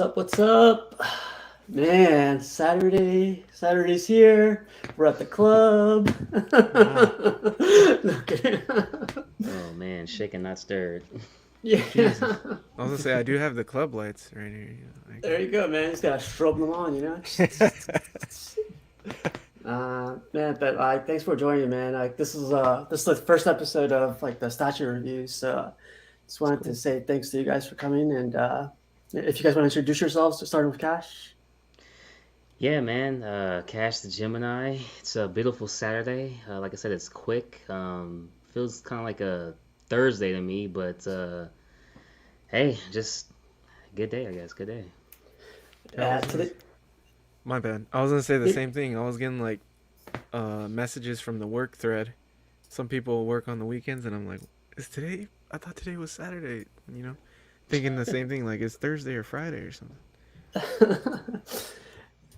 up? What's up? Man, Saturday's here. We're at the club. Oh, No kidding. Oh man, shaken not stirred. Yeah. Jesus. I was gonna say I do have the club lights right here. There you go, man. Just gotta strobe them on, you know? Man, but thanks for joining, man. This is the first episode of like the statue reviews, so just It's wanted to cool. say thanks to you guys for coming, and if you guys want to introduce yourselves, starting with Cash. Yeah, man. Cash the Gemini. It's a beautiful Saturday. Like I said, it's quick. Feels kind of like a Thursday to me, but hey, just good day, I guess. Good day. Yeah, Today, my bad. I was gonna say the yeah, same thing. I was getting like messages from the work thread. Some people work on the weekends, and I'm like, is today? I thought today was Saturday. You know, thinking the same thing. Like it's Thursday or Friday or something.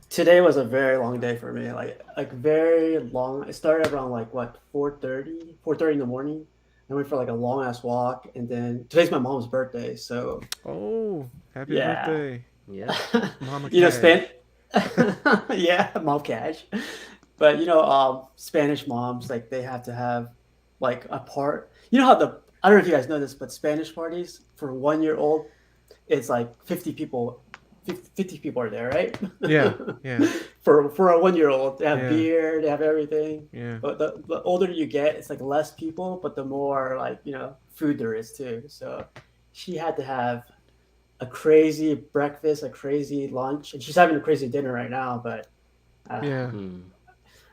today was a very long day for me. Like very long. It started around like what 4:30 in the morning. I went for like a long ass walk, and then today's my mom's birthday, so Oh, happy yeah, birthday, Yep. Mama you know, Span, Cash. yeah, mom cash. But Spanish moms like they have to have like a part. You know how the I don't know if you guys know this, but Spanish parties for 1 year old, it's like 50 people. 50 people are there, right? Yeah, yeah, For a 1 year old, they have yeah, beer, they have everything. yeah. But the older you get, it's like less people, but the more like food there is too. So she had to have a crazy breakfast, a crazy lunch, and she's having a crazy dinner right now. But uh, Yeah. Hmm.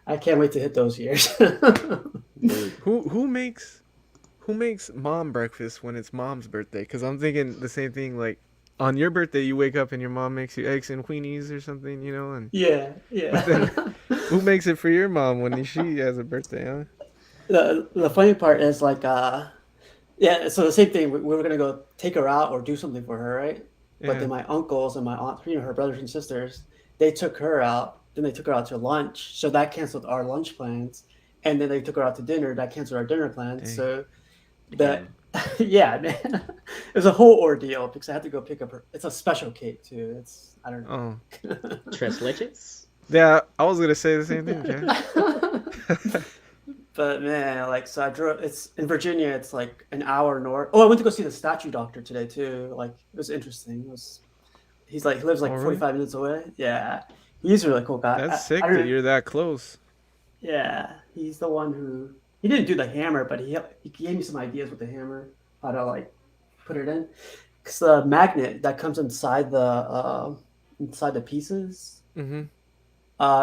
I can't wait to hit those years. Dude. Who makes mom breakfast when it's mom's birthday? Because I'm thinking the same thing. Like on your birthday, you wake up and your mom makes you eggs and queenies or something, and Yeah, but yeah. then who makes it for your mom when she has a birthday, huh? The funny part is like yeah, so the same thing. We were gonna go take her out or do something for her, right? But Yeah. then my uncles and my aunt, her brothers and sisters, they took her out. Then they took her out to lunch, so that canceled our lunch plans. And then they took her out to dinner. That canceled our dinner plans. Dang. So that, Damn. yeah, man, it was a whole ordeal because I had to go pick up her. It's a special cake too. It's I don't Oh. know. Tres leches? Yeah, I was gonna say the same thing, Cash. But man, like so I drove it's in Virginia, it's like an hour north. Oh, I went to go see the statue doctor today too. Like it was interesting. He lives Oh, like really? 45 minutes away. Yeah. He's a really cool guy. That's I sick don't that know. you're that close. Yeah. He's the one who he didn't do the hammer, but he gave me some ideas with the hammer, how to like put it in. Cause the magnet that comes inside the pieces, Mm-hmm.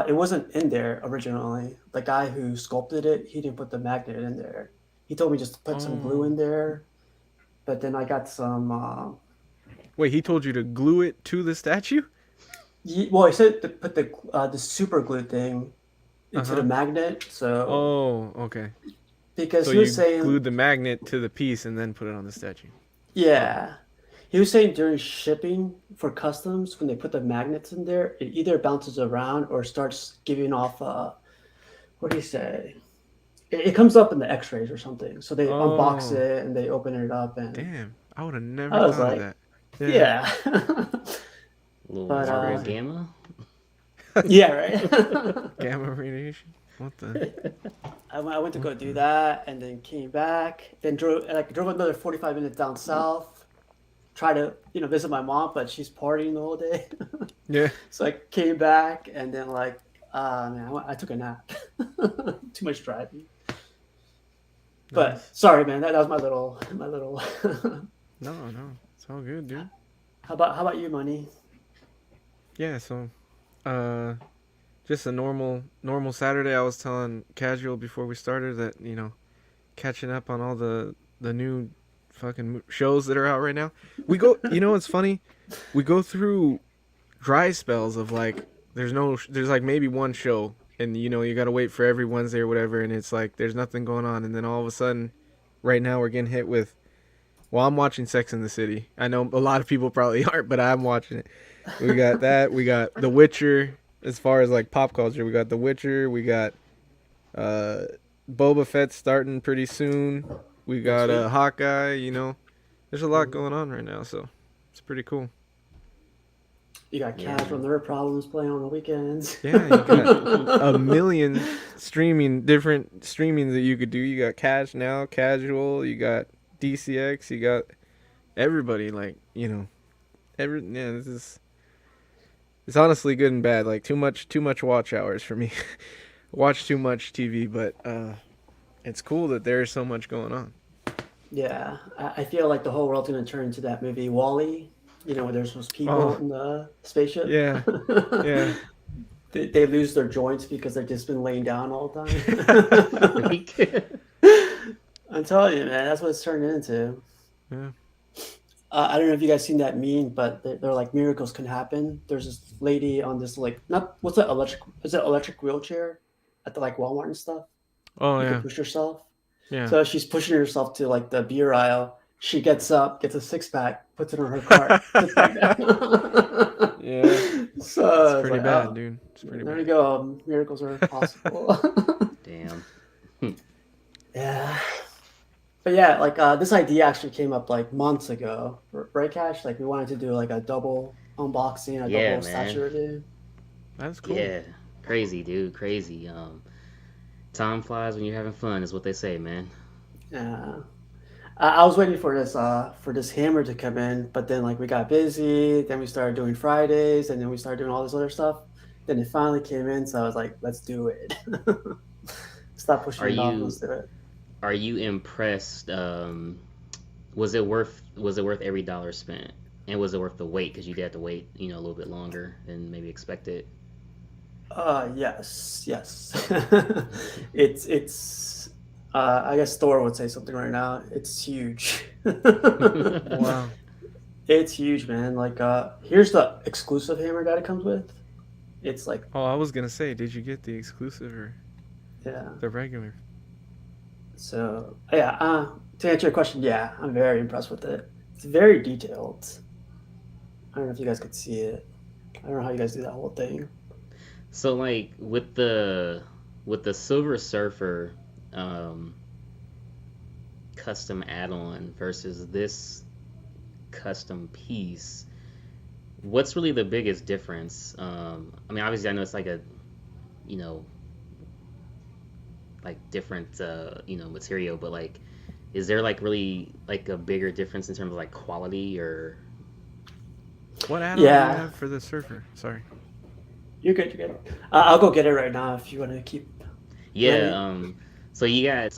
it wasn't in there originally. The guy who sculpted it, he didn't put the magnet in there. He told me just to put some glue Oh. in there, but then I got some. Wait, he told you to glue it to the statue? Well, he said to put the super glue thing Uh into the huh. magnet. So Oh, okay. because So he was you saying, glued the magnet to the piece and then put it on the statue. Okay. yeah, he was saying during shipping for customs when they put the magnets in there, it either bounces around or starts giving off. What do you say? It comes up in the X-rays or something. So they unbox Oh, it and they open it up, and damn. I would have never I was thought of like, that. Yeah, yeah, Little but that's RO crazy. gamma? yeah, right. Gamma radiation? What the? I went to What go do the? that and then came back. Then drove another 45 minutes down south. Try to visit my mom, but she's partying the whole day. Yeah. So I came back and then like man, I took a nap. Too much driving. But Nice. sorry, man. That was my little. No, no. It's all good, dude. How about you, money? Yeah, so, uh, just a normal Saturday. I was telling Casual before we started that, catching up on all the new fucking shows that are out right now. We go, it's funny. We go through dry spells of like there's like maybe one show and you got to wait for every Wednesday or whatever and it's like there's nothing going on and then all of a sudden right now we're getting hit with well, I'm watching Sex in the City. I know a lot of people probably aren't, but I'm watching it. We got that. We got The Witcher. As far as like pop culture, we got The Witcher. We got uh, Boba Fett starting pretty soon. We Next got week. Hawkeye. There's a lot Mhm. going on right now, so it's pretty cool. You got Yeah, Cash from man. Their Problems playing on the weekends. Yeah, you got a million different streaming that you could do. You got Cash Now, Casual, you got DCX, you got everybody. Like, yeah. This is it's honestly good and bad. Like too much watch hours for me. Watch too much TV, but it's cool that there's so much going on. Yeah, I feel like the whole world's gonna turn into that movie Wall-E. Where there's those people Oh in the spaceship. yeah, yeah. They lose their joints because they've just been laying down all the time. Like, I'm telling you, man, that's what it's turned into. Yeah. I don't know if you guys seen that meme, but they're like miracles can happen. There's this lady on this like not what's that electric? Is it electric wheelchair at the like Walmart and stuff? Oh You can yeah, push yourself. yeah. So she's pushing herself to like the beer aisle. She gets up, gets a six pack, puts it on her cart, sits back down. Yeah. It's So it's pretty like, bad, oh, dude. It's pretty there you bad. go. Miracles are possible. damn. Yeah. But yeah, like this idea actually came up like months ago, right, Cash? Like we wanted to do like a double unboxing, a Yeah, double man. statue review. That's cool. Yeah. Crazy, dude. Crazy. Time flies when you're having fun, is what they say, man. Yeah. I was waiting for this hammer to come in, but then like we got busy, then we started doing Fridays, and then we started doing all this other stuff. Then it finally came in, so I was like, let's do it. Stop Are pushing it off, let's you do it. are you impressed? Was it worth every dollar spent? And was it worth the wait? Because you did have to wait, a little bit longer than maybe expected. Yes, yes. It's I guess Thor would say something right now. It's huge. Wow. It's huge, man. Like here's the exclusive hammer that it comes with. It's like Oh, I was gonna say, did you get the exclusive or yeah. the regular? So yeah, to answer your question, yeah, I'm very impressed with it. It's very detailed. I don't know if you guys could see it. I don't know how you guys do that whole thing. So like with the Silver Surfer um, custom add-on versus this custom piece, what's really the biggest difference? I mean, obviously, I know it's like a, you know, like different, material, but like, is there like really like a bigger difference in terms of like quality or? What add-on do you Yeah, have for the surfer? Sorry. you're good. You're good. I'll go get it right now if you want to keep Yeah, ready. so you got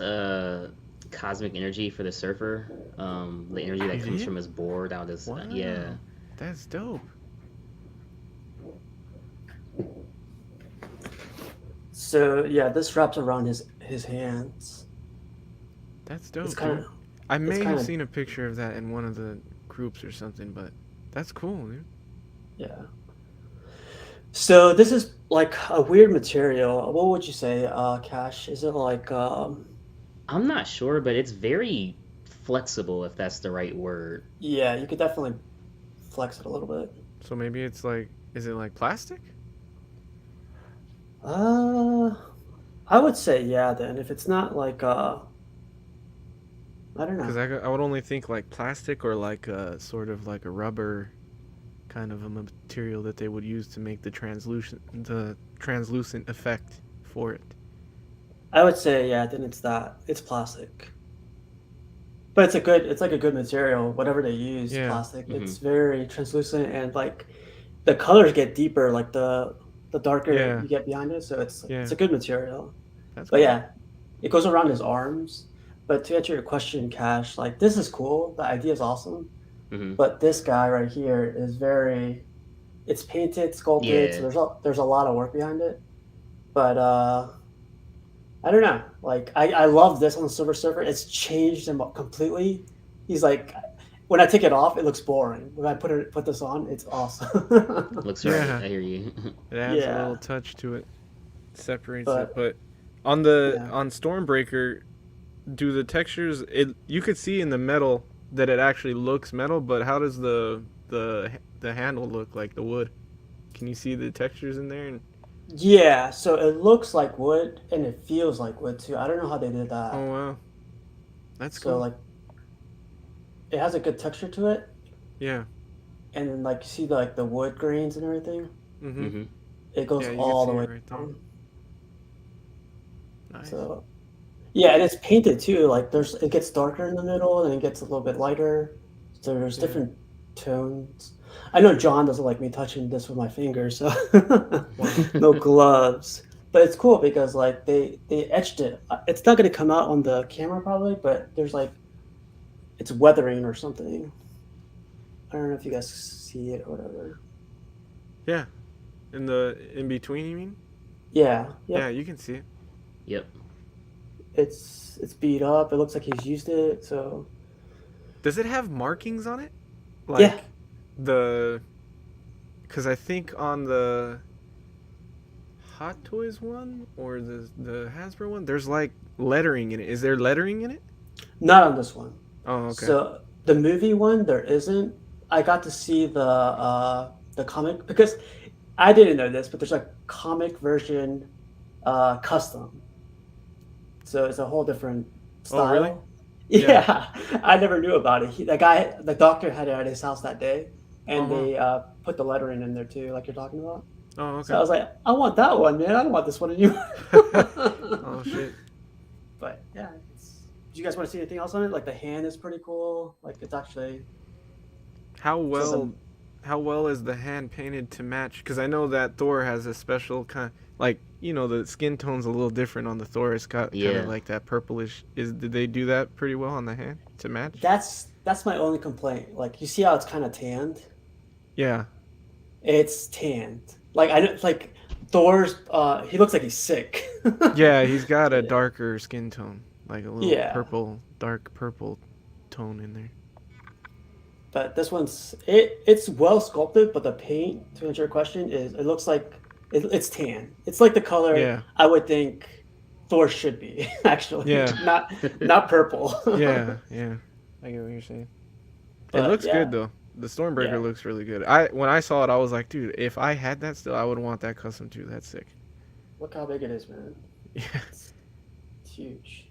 cosmic energy for the surfer, the energy that You comes did? from his board out his, yeah. Wow. That's dope. So yeah, this wraps around his hands. That's It's dope, kind dude. of I it's may kind have of seen a picture of that in one of the groups or something, but that's cool, dude. yeah. So this is like a weird material. What would you say, Cash? Is it like I'm not sure, but it's very flexible, if that's the right word. yeah, you could definitely flex it a little bit. So maybe it's like, is it like plastic? Uh, I would say yeah. Then if it's not like I don't Because know. I would only think like plastic or like a sort of like a rubber kind of a material that they would use to make the translucent effect for it. I would say yeah. Then it's that. It's plastic, but it's like a good material. Whatever they use, Yeah, plastic. Hmm. It's very translucent and like the colors get deeper. Like the darker yeah, you get behind it, so it's yeah. a good material. That's But cool. yeah, it goes around his arms. But to answer your question, Cash, like this is cool. The idea is awesome. Hmm. But this guy right here is very. It's painted, sculpted, so Yeah, there's a lot of work behind it. But I don't know. Like I love this on the Silver Surfer. It's changed him completely. He's like when I take it off, it looks boring. When I put this on, it's awesome. looks right. Yeah, I hear you. it adds a little Yeah, touch to it, separates it. but But yeah. on Stormbreaker, do the textures? It you could see in the metal that it actually looks metal, but how does the handle look like the wood? Can you see the textures in there? And Yeah, so it looks like wood and it feels like wood too. I don't know how they did oh that. wow, that's So cool. like it has a good texture to it. Yeah, and then like you see the wood grains and everything. Mm-hmm. Mm-hmm. It goes Yeah, you can all see the it way right there. down. Nice. So yeah, and it's painted too. Like it gets darker in the middle, and it gets a little bit lighter. So there's Yeah. different tones. I know John doesn't like me touching this with my fingers, so Wow. no gloves. But it's cool because like they etched it. It's not gonna come out on the camera probably, but there's like it's weathering or something. I don't know if you guys see it or whatever. Yeah. In between, you mean? Yeah, Yeah, yep. you can see it. Yep. It's beat up. It looks like he's used it. So Does it have markings on it? yeah, Like the because I think on the Hot Toys one or the Hasbro one, there's like lettering in it. Is there lettering in it? not on this one. Oh, okay. So the movie one, there isn't. I got to see the comic because I didn't know this, but there's a comic version custom. So it's a whole different Oh, really? style. Yeah. Yeah, I never knew about it. The doctor had it at his house that day, Oh, and wow. they put the lettering in there too, like you're talking about. Oh, So okay. I was like, I want that one, man. I don't want this one anymore. Oh shit. But yeah, do you guys want to see anything else on it? Like the hand is pretty cool. Like it's actually How says well how well is the hand painted to match? Because I know that Thor has a special kind, like the skin tone's a little different on the Thor. It's got kind of Yeah. like that purplish. Did they do that pretty well on the hand to match? that's my only complaint. Like you see how it's kind of tanned. Yeah, It's tanned. Like I know, like Thor's. He looks like he's sick. yeah, he's got a darker skin tone, like a little Yeah, purple, dark purple tone in there. but this one's it's well sculpted, but the paint, to answer your question, is it looks like it's tan. It's like the color Yeah, I would think Thor should be actually, yeah, not purple. yeah, yeah. I get what you're saying. It But looks good yeah, though. The Stormbreaker yeah. looks really good. When I saw it, I was like, dude, if I had that still, I would want that custom too. That's sick. Look how big it is, man. Yeah. It's, it's huge.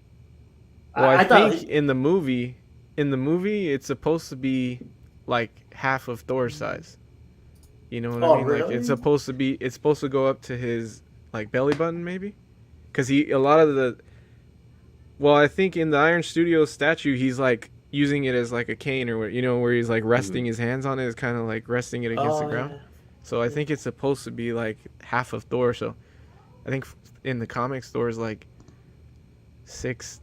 Well, I I thought think in the movie, it's supposed to be like half of Thor's size. You know what I oh mean? Like really? it's supposed to go up to his like belly button maybe, because he a lot of the well, I think in the Iron Studios statue, he's like using it as like a cane or where he's like Mm-hmm. resting his hands on it, is kind of like resting it against the Oh ground. yeah. So I think it's supposed to be like half of Thor. So I think in the comics, Thor's like 6'7"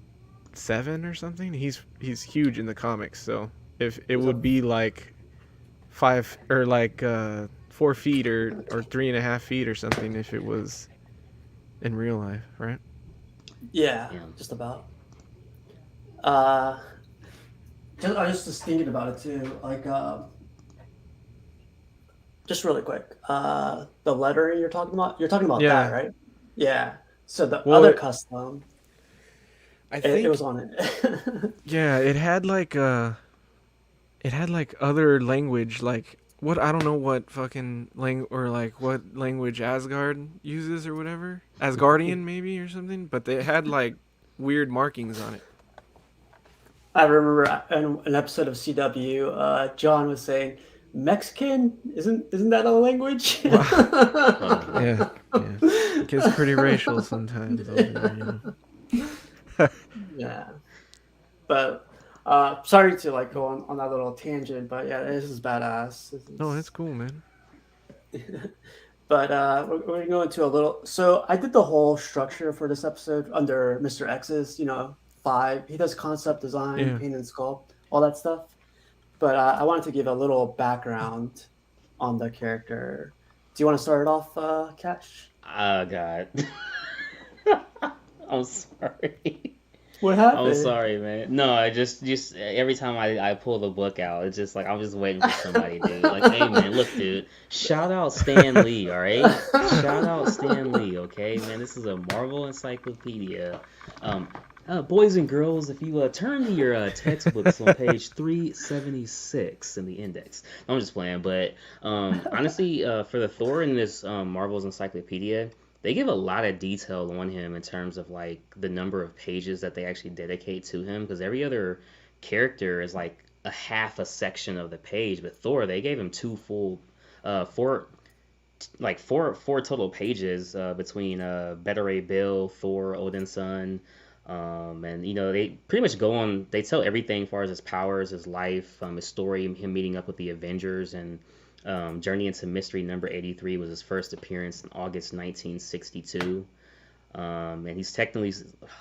or something. He's huge in the comics. So if it He's a would be like 5 or like 4 feet or 3.5 feet or something if it was in real life, right? yeah, Yeah. just about. Uh, I was just thinking about it too. Like, just really quick. The lettering you're talking about. You're talking about that, Yeah. right? Yeah. So the Well, other custom, I it was think on it. yeah, it had like other language, like what I don't know what fucking or like what language Asgard uses or whatever. Asgardian maybe or something, but they had like weird markings on it. I remember in an episode of CW, John was saying, "Mexican isn't that a language?" Wow. Oh man. Yeah, yeah. It gets pretty racial sometimes over there. Yeah, but sorry to like go on that little tangent, but yeah, this is badass. No, that's cool, man. But we're gonna go into a little. So I did the whole structure for this episode under Mr. X's. 5. He does concept design, Yeah. paint and sculpt, all that stuff. But I wanted to give a little background on the character. Do you want to start it off, Cash? Oh God. I'm sorry. What I'm happened? sorry, man. No, I just every time I pull the book out, it's just like I'm just waiting for somebody, dude. Like, hey, man, look, dude. Shout out Stan Lee, all right? Shout out Stan Lee, okay, man. This is a Marvel encyclopedia. Um, boys and girls, if you turn to your textbooks on page 376 in the index. I'm just playing, but honestly, for the Thor in this Marvel's encyclopedia, they give a lot of detail on him in terms of like the number of pages that they actually dedicate to him, because every other character is like a half a section of the page. But Thor, they gave him two full, four four total pages between Beta Ray Bill, Thor, Odin's son, and they pretty much go on. They tell everything as far as his powers, his life, his story, him meeting up with the Avengers, and Journey into Mystery number 83 was his first appearance in August 1962. And he's technically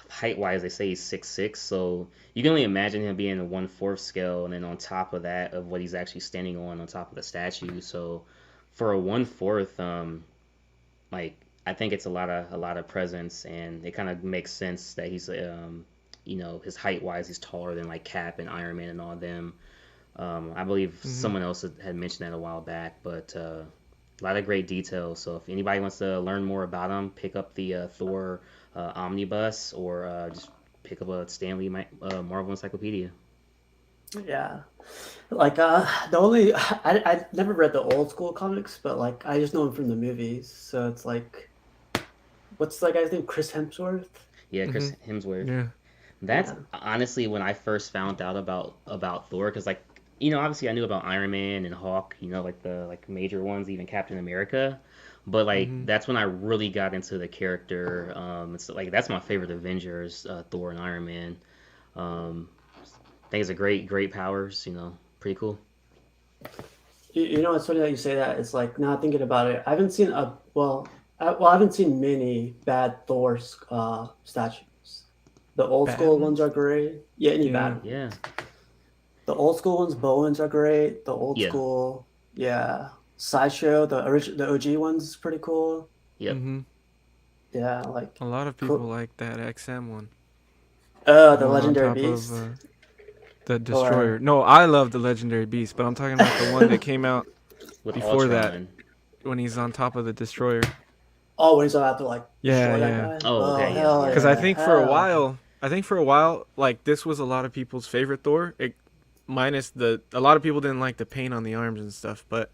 height wise, they say he's 6'6", so you can only imagine him being a 1/4 scale, and then on top of that, of what he's actually standing on top of the statue. So for a 1/4, like I think it's a lot of presence, and it kind of makes sense that he's his height wise, he's taller than like Cap and Iron Man and all them. I believe Mm-hmm. someone else had mentioned that a while back, but a lot of great details. So if anybody wants to learn more about him, pick up the Thor omnibus, or just pick up a Stanley Marvel Encyclopedia. Yeah. Like the only I never read the old school comics, but like I just know him from the movies. So it's like what's that guy's name? Chris Hemsworth? Yeah, Mm-hmm. Chris Hemsworth. Yeah. That's Yeah. honestly when I first found out about Thor, because like obviously I knew about Iron Man and Hawk, like the like major ones, even Captain America, but like Mm-hmm. that's when I really got into the character. It's like that's my favorite Avengers, Thor and Iron Man. Um, I think it's a great powers. Pretty cool. You know, it's funny that you say that. It's like now thinking about it, I haven't seen I haven't seen many bad Thor statues. The old Bad school ones ones. are great. Yeah, any Yeah. bad ones. Yeah, The old school ones, Bowens are great. The old yeah, school, yeah, Sideshow, the OG ones is pretty cool. yep. Mm-hmm. Yeah, like A lot of people cool. like that XM one, the The one on Legendary top of Beast, the Destroyer. or No, I love the Legendary Beast, but I'm talking about the one that came out With before that Ultron. when he's on top of the Destroyer. oh, when he's about to like Yeah, destroy that yeah. guy. Oh, Oh okay, yeah, hell yeah. Because I yeah, think for a hell yeah. while, like this was a lot of people's favorite Thor. Minus a lot of people didn't like the paint on the arms and stuff, but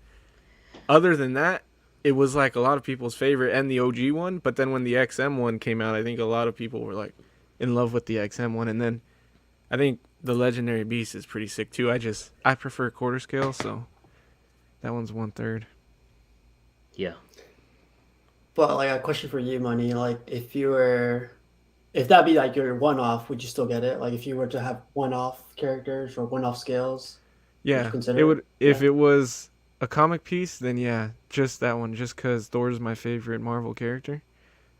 other than that, it was like a lot of people's favorite and the OG one. But then when the XM one came out, I think a lot of people were like in love with the XM one, and then I think the Legendary Beast is pretty sick too. I prefer quarter scale, so that one's 1/3. Yeah. But like a question for you, Money. Like if that'd be like your one off, would you still get it? Like if you were to have one off characters or one off scales, would you Yeah, it consider it? would if Yeah. it was a comic piece, then yeah, just that one, just because Thor's my favorite Marvel character.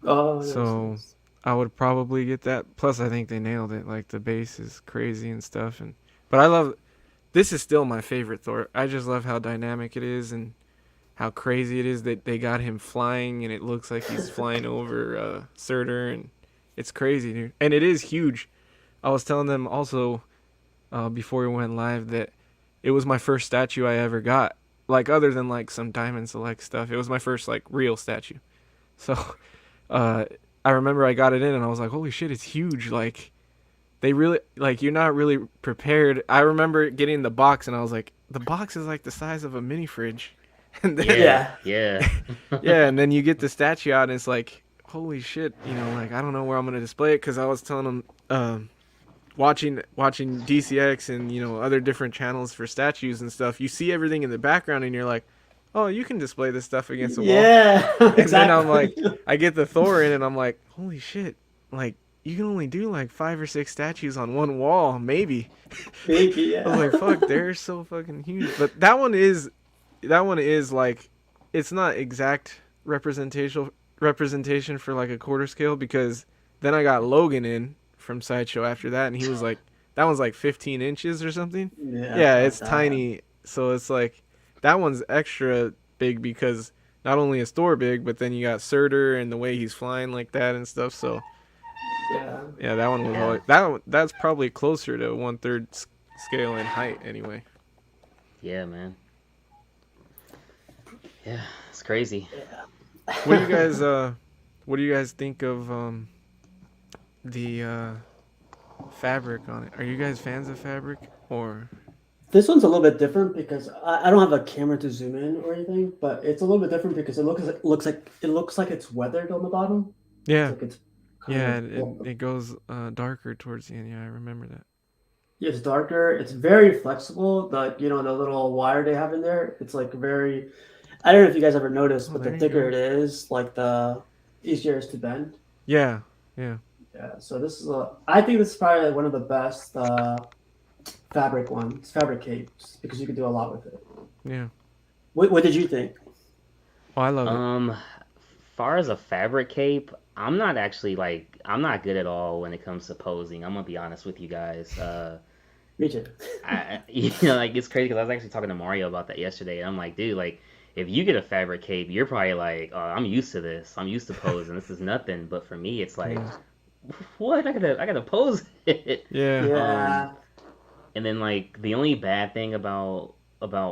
Oh, nice, So nice. I would probably get that. Plus, I think they nailed it. Like the base is crazy and stuff, but I love. This is still my favorite Thor. I just love how dynamic it is and how crazy it is that they got him flying and it looks like he's flying over Surtur, and it's crazy, dude. And it is huge. I was telling them also before we went live that it was my first statue I ever got. Like other than like some Diamond Select stuff, it was my first like real statue. So uh, I remember I got it in and I was like, holy shit, it's huge. Like they really like you're not really prepared. I remember getting the box and I was like, the box is like the size of a mini fridge, and then Yeah, Yeah. yeah. yeah, and then you get the statue out and it's like, holy shit, like I don't know where I'm gonna display it because I was telling them. Watching DCX and other different channels for statues and stuff, you see everything in the background and you're like, oh, you can display this stuff against the wall. Yeah, And then I'm like, exactly. I get the Thor in and I'm like, holy shit, like you can only do like 5 or 6 statues on one wall, maybe. Maybe, I was yeah. like, fuck, they're so fucking huge. But that one is like, it's not exact representation for like a quarter scale because then I got Logan in from Sideshow after that, and he was like, that one's like 15 inches or something. Yeah, Yeah, fuck it's that. tiny. So it's like, that one's extra big because not only is Thor big, but then you got Surtur and the way he's flying like that and stuff. So Yeah. yeah, that one was Yeah, always, that's probably closer to 1/3 scale in height anyway. yeah, man. Yeah, it's crazy. What do you guys what do you guys think of the fabric on it? Are you guys fans of fabric or? This one's a little bit different because I don't have a camera to zoom in or anything, but it's a little bit different because it looks like it's weathered on the bottom. It's Yeah, like it's kind yeah, of it goes darker towards the end. Yeah, I remember that. It's darker. It's very flexible. The little wire they have in there. It's like very. I don't know if you guys ever noticed, Oh, but the there you thicker go. it is, like the easier it is to bend. Yeah, yeah, Yeah. So this is a. I think this is probably one of the best fabric capes, because you can do a lot with it. yeah. What did you think? Oh, I love it. Far as a fabric cape, I'm not actually like I'm not good at all when it comes to posing. I'm gonna be honest with you guys. Me too. Like it's crazy because I was actually talking to Mario about that yesterday, and I'm like, dude, like if you get a fabric cape, you're probably like, oh, I'm used to this. I'm used to posing. This is nothing. But for me, it's like, Yeah, what? I gotta pose it. yeah. Um, Yeah. and then like the only bad thing about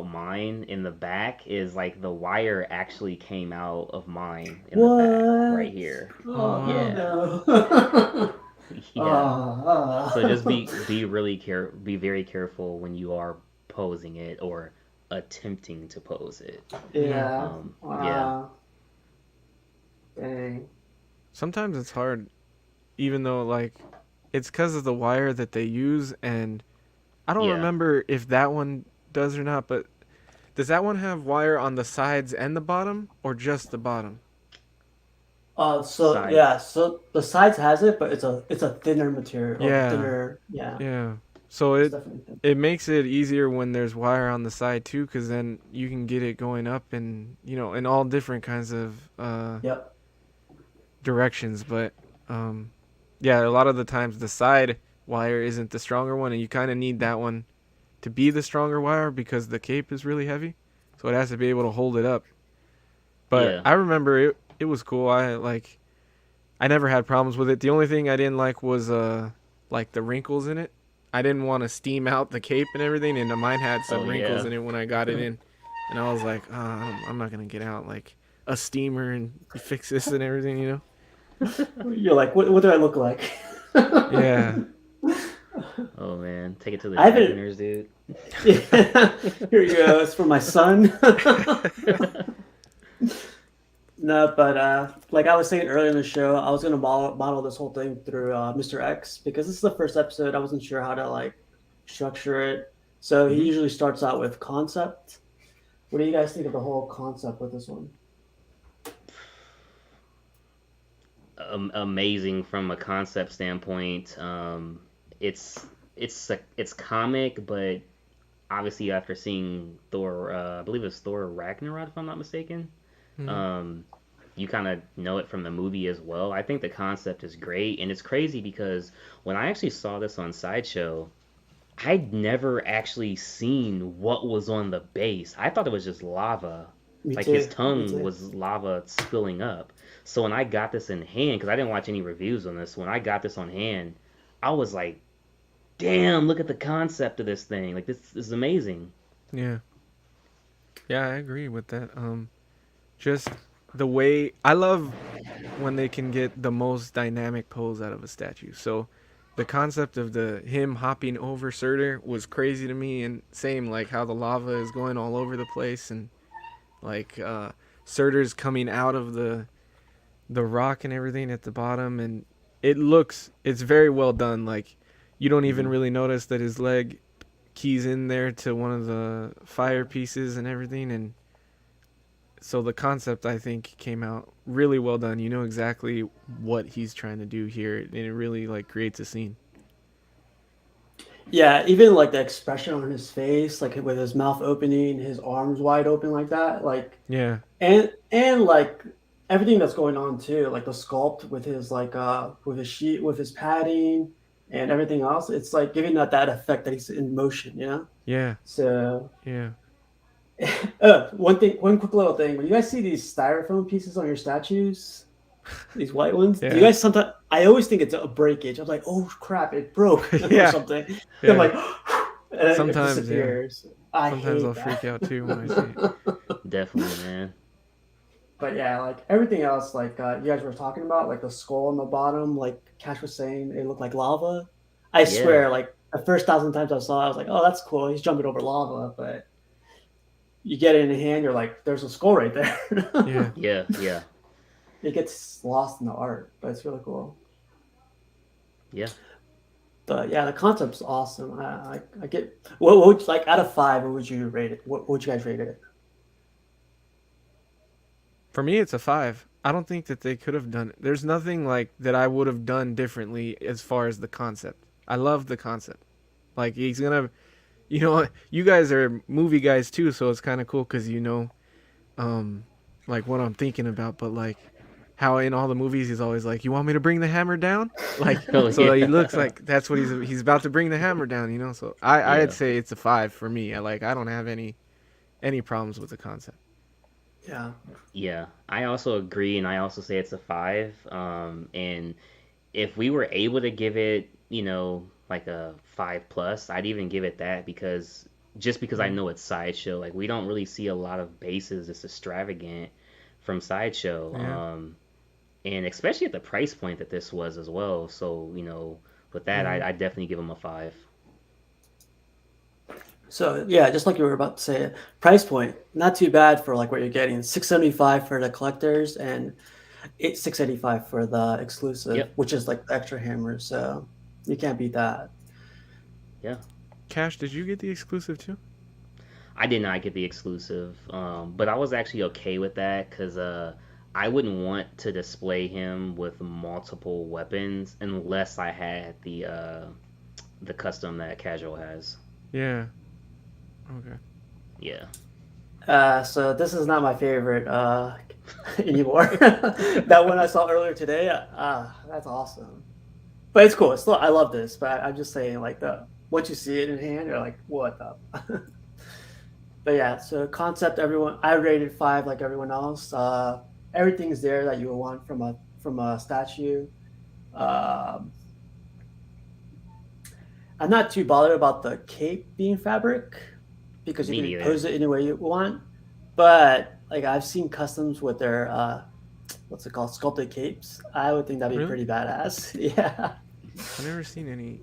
mine in the back is like the wire actually came out of mine in the back right What? here. Oh Oh wow. Yeah, no. yeah. So just Oh. be very careful when you are posing it or attempting to pose it. Yeah. Yeah. Yeah, Dang. Sometimes it's hard, even though like it's because of the wire that they use, and I don't yeah. remember if that one does or not. But does that one have wire on the sides and the bottom, or just the bottom? So Side. yeah, so the sides has it, but it's a thinner material or Yeah, thinner. Yeah, yeah. So it's it definitely thin. it makes it easier when there's wire on the side too, because then you can get it going up and in all different kinds of Yep. directions. But um, yeah, a lot of the times the side wire isn't the stronger one, and you kind of need that one to be the stronger wire because the cape is really heavy, so it has to be able to hold it up. But Yeah. I remember it was cool. I never had problems with it. The only thing I didn't like was like the wrinkles in it. I didn't want to steam out the cape and everything, and mine had Oh some wrinkles yeah. in it when I got it in, and I was like, I'm not gonna get out like a steamer and fix this and everything. You're like, what do I look like? Yeah, Oh man, take it to the I dry haven't. cleaners, dude. Yeah. Here you go. It's for my son. No, but like I was saying earlier in the show, I was gonna model this whole thing through Mr. X, because this is the first episode. I wasn't sure how to like structure it. So he Hmm. usually starts out with concept. What do you guys think of the whole concept with this one? Amazing from a concept standpoint. It's comic, but obviously after seeing Thor, I believe it's Thor Ragnarok, if I'm not mistaken. mm, Um, you kind of know it from the movie as well. I think the concept is great, and it's crazy because when I actually saw this on Sideshow, I'd never actually seen what was on the base. I thought it was just lava. Me Like his too. Me tongue too. was lava spilling up. So when I got this in hand, because I didn't watch any reviews on this, when I got this on hand, I was like, damn, look at the concept of this thing. Like this is amazing. yeah, yeah. I agree with that. Just the way I love when they can get the most dynamic pose out of a statue. So the concept of the him hopping over Surtur was crazy to me, and same like how the lava is going all over the place, and like Surtur's coming out of the rock and everything at the bottom, and it's very well done. Like you don't even Hmm. really notice that his leg keys in there to one of the fire pieces and everything, and so the concept I think came out really well done. You know exactly what he's trying to do here, and it really like creates a scene. Yeah, even like the expression on his face, like with his mouth opening, his arms wide open like that, like Yeah, and like everything that's going on too, like the sculpt with his with his sheet, with his padding and everything else. It's like giving that effect that he's in motion, you know? yeah, So yeah, one quick little thing. When you guys see these styrofoam pieces on your statues, these white ones, do you yeah, guys sometimes? I always think it's a breakage. I'm like, oh crap, it broke or yeah, something. Then I'm yeah. like, and then it Sometimes, yeah. disappears. I Sometimes I'll hate that. freak out too when I see it. Definitely, man. But yeah, like everything else, like you guys were talking about, like the skull on the bottom, like Cash was saying, it looked like lava. I Yeah, swear, like the first thousand times I saw it, I was like, oh, that's cool. He's jumping over lava. But you get it in the hand, you're like, there's a skull right there. Yeah, yeah, yeah, It gets lost in the art, but it's really cool. yeah. But yeah, the concept's awesome. I get what would like out of five, what would you rate it? What would you guys rate it? For me, it's a 5. I don't think that they could have done it. There's nothing like that I would have done differently as far as the concept. I love the concept. Like he's gonna, you guys are movie guys too, so it's kind of cool because um, like what I'm thinking about. But like how in all the movies he's always like, "You want me to bring the hammer down?" Like Oh so he yeah, looks like that's what he's about to bring the hammer down. So I'd yeah, say it's a 5 for me. I don't have any problems with the concept. Yeah. yeah. I also agree, and I also say it's a five. And if we were able to give it, like a 5 plus, I'd even give it that because just because I Mm, know it's Sideshow, like we don't really see a lot of bases this extravagant from Sideshow. yeah. And especially at the price point that this was as well. So, with that, Mm. I definitely give them a five. So yeah, just like you were about to say, price point not too bad for like what you're getting. 675 for the collectors and 685 for the exclusive, Yep. which is like the extra hammer. So you can't beat that. Yeah. Cash, did you get the exclusive too? I did not get the exclusive, but I was actually okay with that because I wouldn't want to display him with multiple weapons unless I had the custom that Casual has. Yeah. Okay. Yeah. So this is not my favorite anymore. That one I saw earlier today, that's awesome. But it's cool. It's still, I love this, but I'm just saying like the once you see it in hand, you're like, what the? But yeah, so concept, everyone, I rated five like everyone else. Everything's there that you would want from a statue. Um, I'm not too bothered about the cape being fabric because you Me can neither. pose it any way you want. But like I've seen customs with their what's it called, sculpted capes. I would think that'd be Really? pretty badass. Yeah. I've never seen any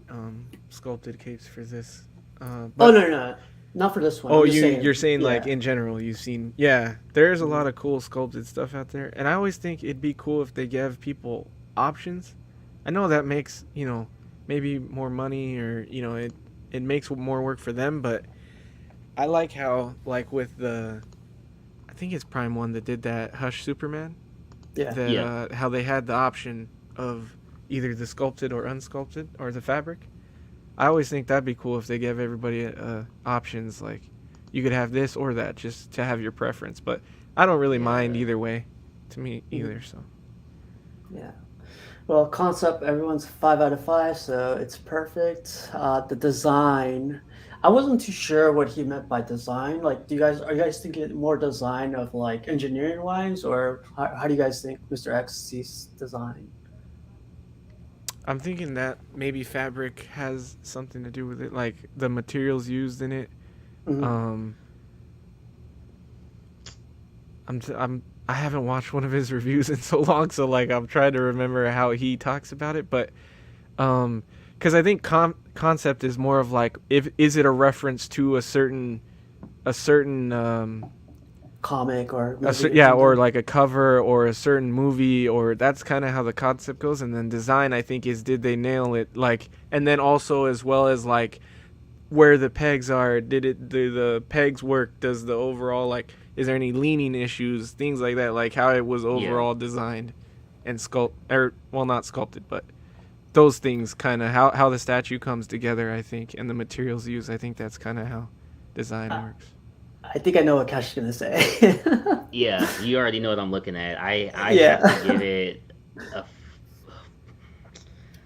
sculpted capes for this. Oh But no, no, no, not for this one. oh, I'm just you're saying. saying like Yeah. in general you've seen, yeah, there's a lot Mhm. of cool sculpted stuff out there, and I always think it'd be cool if they gave people options. I know that makes, maybe more money, or it makes more work for them, but I like how, like, with the, I think it's Prime One that did that Hush Superman, Yeah. that Yeah. how they had the option of either the sculpted or unsculpted or the fabric. I always think that'd be cool if they gave everybody options, like you could have this or that, just to have your preference. But I don't really mind Yeah. either way, to me Mhm. either. So Yeah. Well, concept, everyone's 5 out of 5, so it's perfect. The design, I wasn't too sure what he meant by design. Like, are you guys thinking more design of like engineering wise, or how do you guys think Mr. X sees design? I'm thinking that maybe fabric has something to do with it, like the materials used in it. Mhm. Um, I haven't watched one of his reviews in so long, so like I'm trying to remember how he talks about it, but because I think concept is more of like, if is it a reference to a certain Comic or movie or yeah, or something? like a cover or a certain movie, or that's kind of how the concept goes. And then design, I think, is did they nail it, like, and then also as well as like where the pegs are, do the pegs work, does the overall, like, is there any leaning issues, things like that, like how it was Yeah. overall designed and sculpt, or well, not sculpted, but those things, kind of how the statue comes together, I think, and the materials used. I think that's kind of how design I, works. I think I know what Cash is gonna say. Yeah. You already know what I'm looking at. I have to give Yeah. it a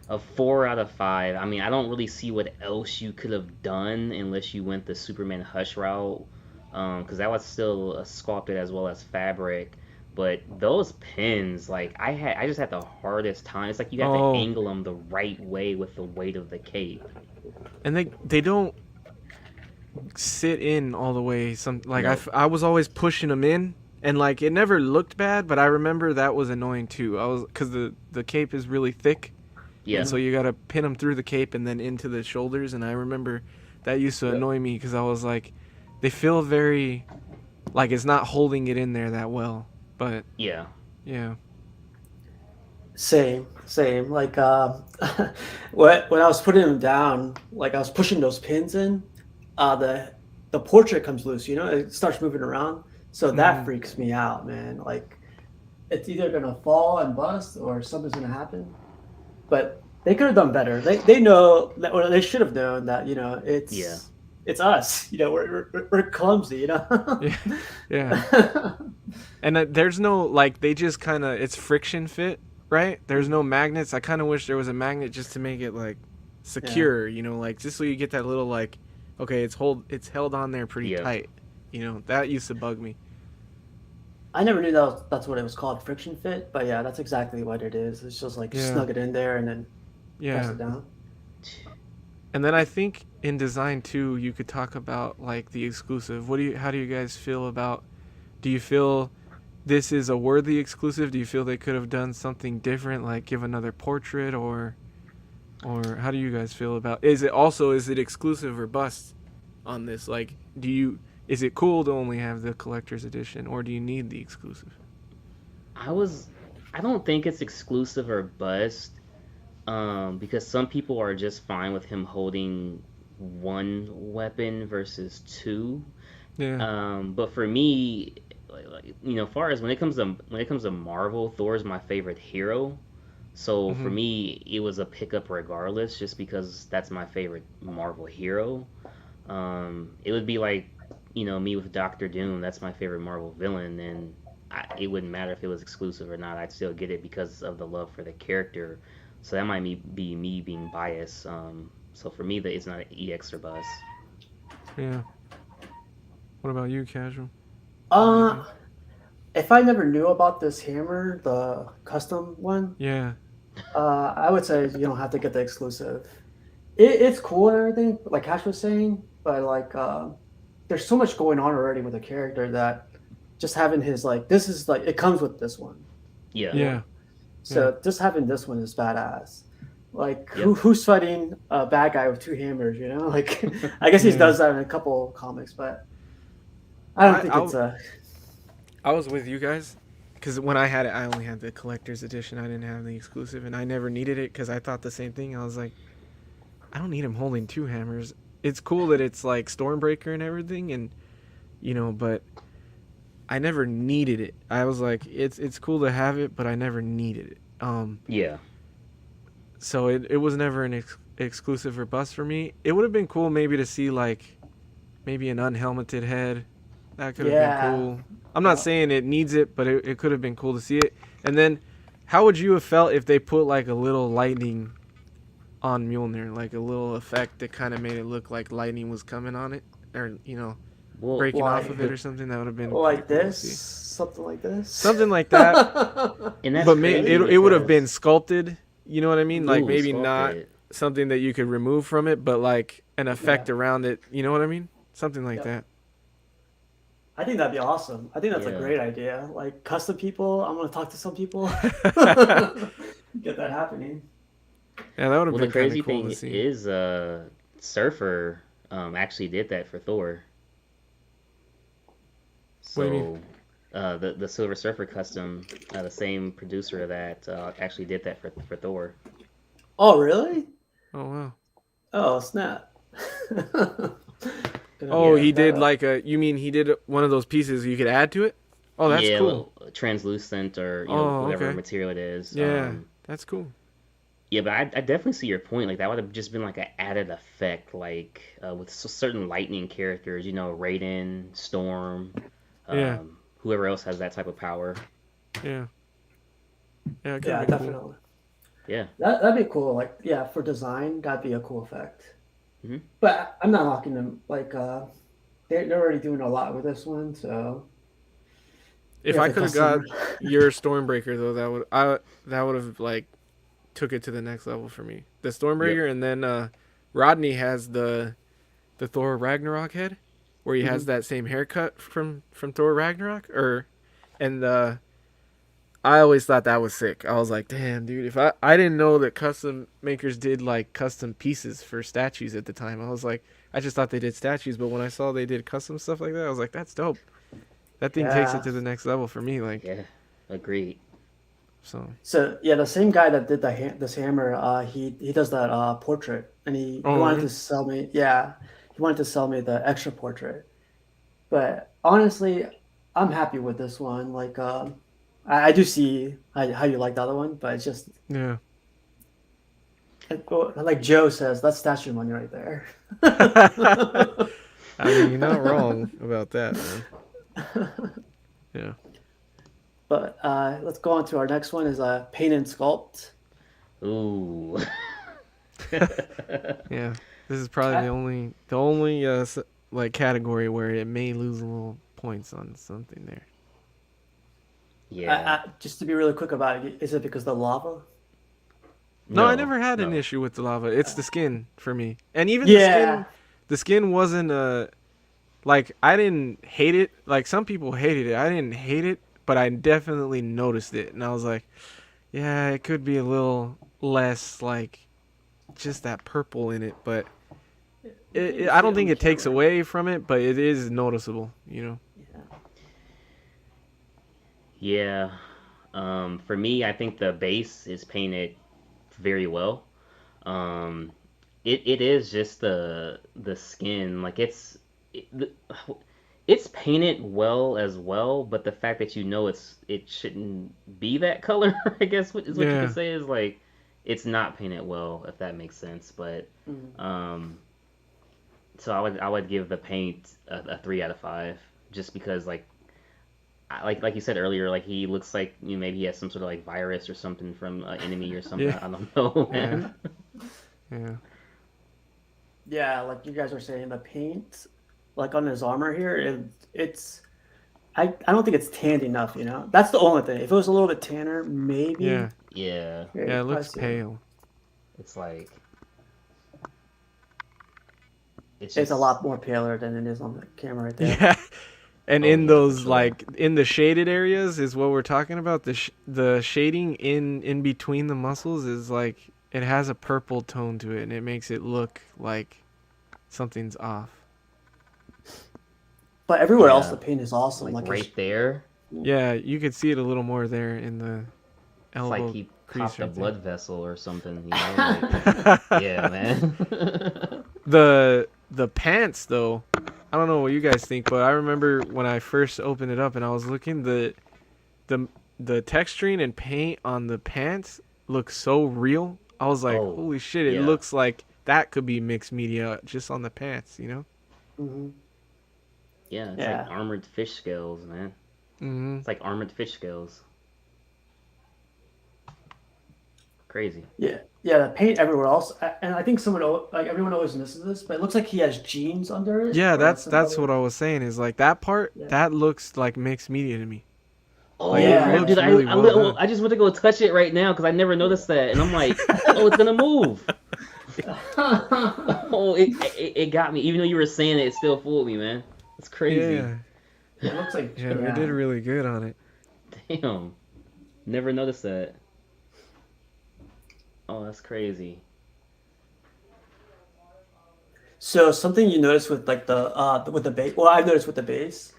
a 4 out of 5. I mean, I don't really see what else you could have done unless you went the Superman Hush route, because that was still sculpted as well as fabric. But those pins, like I just had the hardest time. It's like you have to Oh, angle them the right way with the weight of the cape. and they don't sit in all the way. Some, like, Nope. I was always pushing them in, and like it never looked bad, but I remember that was annoying too. I was, because the cape is really thick, and Yeah. so Mhm. you gotta pin them through the cape and then into the shoulders. And I remember that used to Yep. annoy me because I was like, they feel very, like it's not holding it in there that well. But Yeah. yeah, Same. Like when I was putting them down, like I was pushing those pins in, the portrait comes loose. You know, it starts moving around. So that Mm, freaks me out, man. Like it's either gonna fall and bust or something's gonna happen. But they could have done better. They know that, or they should have known that. You know, Yeah. it's us. You know, we're clumsy. You know. yeah, yeah. And there's no like they just kind of it's friction fit, right? There's no magnets. I kind of wish there was a magnet just to make it like Yeah. secure, like just so you get that little like, okay, it's held on there pretty Yeah. tight. That used to bug me. I never knew that's what it was called, friction fit. But yeah, that's exactly what it is. It's just like Yeah, snug it in there and then press yeah. it down. And then I think in design too, you could talk about like the exclusive. How do you guys feel about? Do you feel this is a worthy exclusive? Do you feel they could have done something different, like give another portrait, or how do you guys feel about? Is it exclusive or bust on this? Like, is it cool to only have the collector's edition, or do you need the exclusive? I was. I don't think it's exclusive or bust. Because some people are just fine with him holding one weapon versus two. Yeah. But for me, far as when it comes to Marvel, Thor is my favorite hero. So for Mhm. me, it was a pickup regardless, just because that's my favorite Marvel hero. It would be like, me with Doctor Doom. That's my favorite Marvel villain, and it wouldn't matter if it was exclusive or not. I'd still get it because of the love for the character. So that might be me being biased. So for me, that it's not an EX or bus. Yeah. What about you, Casual? What do you Uh, think? if I never knew about this hammer, the custom one, Yeah. I would say you don't have to get the exclusive. It's cool and everything, like Cash was saying, but like there's so much going on already with the character that just having his like this is like it comes with this one, Yeah. you know. Yeah. Yeah. So just having this one is badass. Like Yep. who's fighting a bad guy with two hammers? You know, like I guess he Yeah. does that in a couple comics, but I don't I think I, it's a I was with you guys because when I had it, I only had the collector's edition. I didn't have the exclusive, and I never needed it because I thought the same thing. I was like, I don't need him holding two hammers. It's cool that it's like Stormbreaker and everything, and but I never needed it. I was like, it's cool to have it, but I never needed it. Yeah. So it was never an exclusive or bust for me. It would have been cool maybe to see like maybe an unhelmeted head. That could have been yeah. cool. I'm not Yeah. saying it needs it, but it could have been cool to see it. And then, how would you have felt if they put like a little lightning on Mjolnir, like a little effect that kind of made it look like lightning was coming on it, or Well, breaking off Like of it or something? That would have been pretty like cool to this, see. something like this. Something like that, and that's but crazy it would have been because sculpted. You know what I mean? Like ooh, maybe not sculpted. something that you could remove from it, but like an Yeah. effect around it. You know what I mean? Something like Yep. that. I think that'd be awesome. I think that's a Yeah. great idea. Like custom people, I'm gonna talk to some people. Yeah, Get that happening. that would have Well, the been kind of crazy cool to thing see. is, Surfer actually did that for Thor. What do you mean? So, the Silver Surfer custom, the same producer that actually did that for Thor. Oh, really? Oh wow. Oh, snap. Gonna have to Oh, Yeah. he check that did out. like you mean he did one of those pieces you could add to it? Oh, that's Yeah, cool. translucent or Oh, whatever okay. material it is. Yeah, that's cool. Yeah, but I definitely see your point. Like that would have just been like an added effect, like with certain lightning characters. Raiden, Storm, Yeah, whoever else has that type of power. yeah, yeah. It could have Yeah, been cool. definitely. Yeah. That'd be cool. Like, yeah, for design, that'd be a cool effect. Hmm. But I'm not knocking them. Like, they're already doing a lot with this one, so we If have I to could have custom. got your Stormbreaker though, that would have like took it to the next level for me. The Yep. Stormbreaker, and then Rodney has the Thor Ragnarok head, where he has Mhm. that same haircut from Thor Ragnarok, and I always thought that was sick. I was like, damn, dude, if I didn't know that custom makers did like custom pieces for statues at the time. I was like, I just thought they did statues, but when I saw they did custom stuff like that, I was like, that's dope. That thing takes it Yeah, to the next level for me. Like, Yeah. Agreed. So yeah, the same guy that did this hammer, he does that portrait, and he Oh, wanted really? to sell me. Yeah, he wanted to sell me the extra portrait. But honestly, I'm happy with this one. Like, I do see how you like the other one, but it's just Yeah. like Joe says, that's statue money right there. I mean, you're not wrong about that, man. Yeah. But let's go on to our next one is paint and sculpt. Ooh. Yeah. This is probably I, the only like category where it may lose a little points on something there. Yeah. just to be really quick about it, is it because the lava? No, I No. never had an No. issue with the lava. It's the skin for me. And even Yeah, the skin wasn't like I didn't hate it. Like some people hated it. I didn't hate it, but I definitely noticed it. And I was like, yeah, it could be a little less like just that purple in it, but you can I see don't it on think the it takes camera. away from it, but it is noticeable, you know. Yeah. Yeah. For me, I think the base is painted very well. Um, it is just the skin, like it's painted well as well, but the fact that it shouldn't be that color, I guess is what you could Yeah. say is like it's not painted well, if that makes sense. But Mm. um, so I would give the paint a 3 out of 5, just because like you said earlier, like he looks like maybe he has some sort of like virus or something from an enemy or something. Yeah. I don't know, Yeah. man. Yeah. Yeah, like you guys were saying, the paint, like on his armor here, it's I don't think it's tanned enough. That's the only thing. If it was a little bit tanner, Yeah. maybe. Yeah, Yeah, Yeah, you it probably looks see it. pale. it's like it's It's a just lot more paler than it is on the camera right there. Yeah. And oh in yeah, for those sure. like in the shaded areas is what we're talking about. The shading in between the muscles is like it has a purple tone to it, and it makes it look like something's off. But everywhere else, the Yeah, paint is awesome. like Like his, right there, Yeah, you could see it a little more there in the it's like elbow he crease popped a right there. blood vessel or something. Like yeah, man. The pants though, I don't know what you guys think, but I remember when I first opened it up and I was looking the the texturing and paint on the pants looks so real. I was like, Oh holy shit! It yeah, looks like that could be mixed media just on the pants, you know? hmm yeah. It's like yeah, armored fish scales, man. Mm-hmm. It's like armored fish scales. Crazy. yeah. The paint everywhere else, and I think like everyone always misses this, but it looks like he has jeans under it Yeah, or some that's what other. I was saying. Is like that part Yeah, that looks like mixed media to me. Like it Oh, yeah, looks dude, really well done. I just went to go touch it right now because I never noticed that, and I'm like, oh, it's gonna move. yeah. Oh, it got me. Even though you were saying it, it still fooled me, man. That's crazy. Yeah, It looks like yeah, they did yeah. really good on it. Damn, never noticed that. Oh, that's crazy. So something you notice with like the with the base, well, I've noticed with the base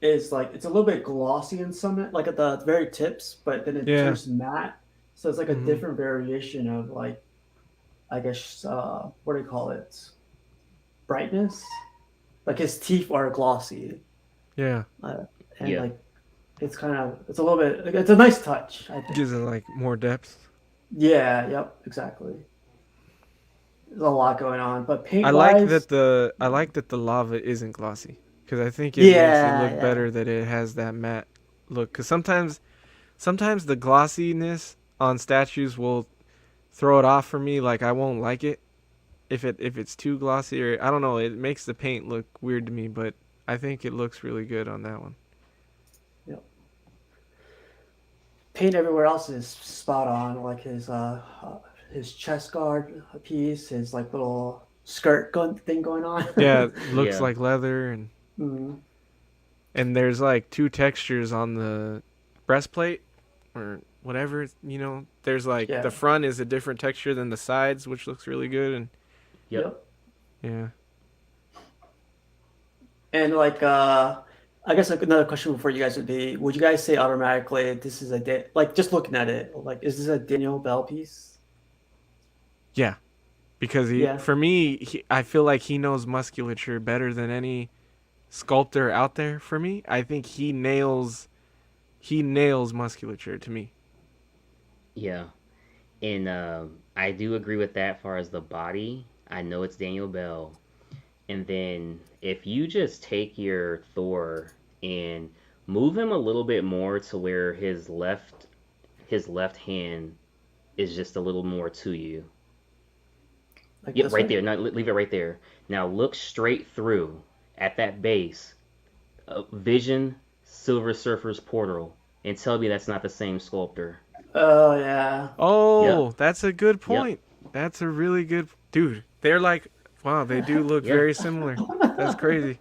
is like it's a little bit glossy in some like at the very tips, but then it Yeah. turns matte. So it's like a Mm-hmm. different variation of like I guess what do you call it? Brightness. Like his teeth are glossy, Yeah. uh, and Yeah, like it's a little bit like, it's a nice touch, I think. Gives it like more depth. Yeah. Yep. Exactly. There's a lot going on, but paint wise, I like that the lava isn't glossy because I think it makes it yeah, look yeah. better that it has that matte look. Because sometimes the glossiness on statues will throw it off for me. Like I won't like it if it's too glossy or I don't know. It makes the paint look weird to me, but I think it looks really good on that one. Yep. Paint everywhere else is spot on. Like his chest guard piece, his like little thing going Yeah, on. it looks yeah, like leather mm, and there's like two textures on the breastplate or whatever, there's like the yeah. front is a different texture than the sides, which looks really good. And yep. Yep. yeah, And like I guess like another question before you guys would be: would you guys say automatically this is like just looking at it, like is this a Daniel Bell piece? Yeah, because Yeah. for me, I feel like he knows musculature better than any sculptor out there. For me, I think he nails musculature to me. Yeah, and I do agree with that. As far as the body, I know it's Daniel Bell, and then if you just take your Thor and move him a little bit more to where his left hand is just a little more to you. Like Yep, this right way? there. No, leave it right there. Now look straight through at that base. Vision Silver Surfer's portal, and tell me that's not the same sculptor. Oh yeah. Yep, Oh, that's a good yep, point. That's a really good dude. They're like, wow, they do look yeah. very similar. That's crazy.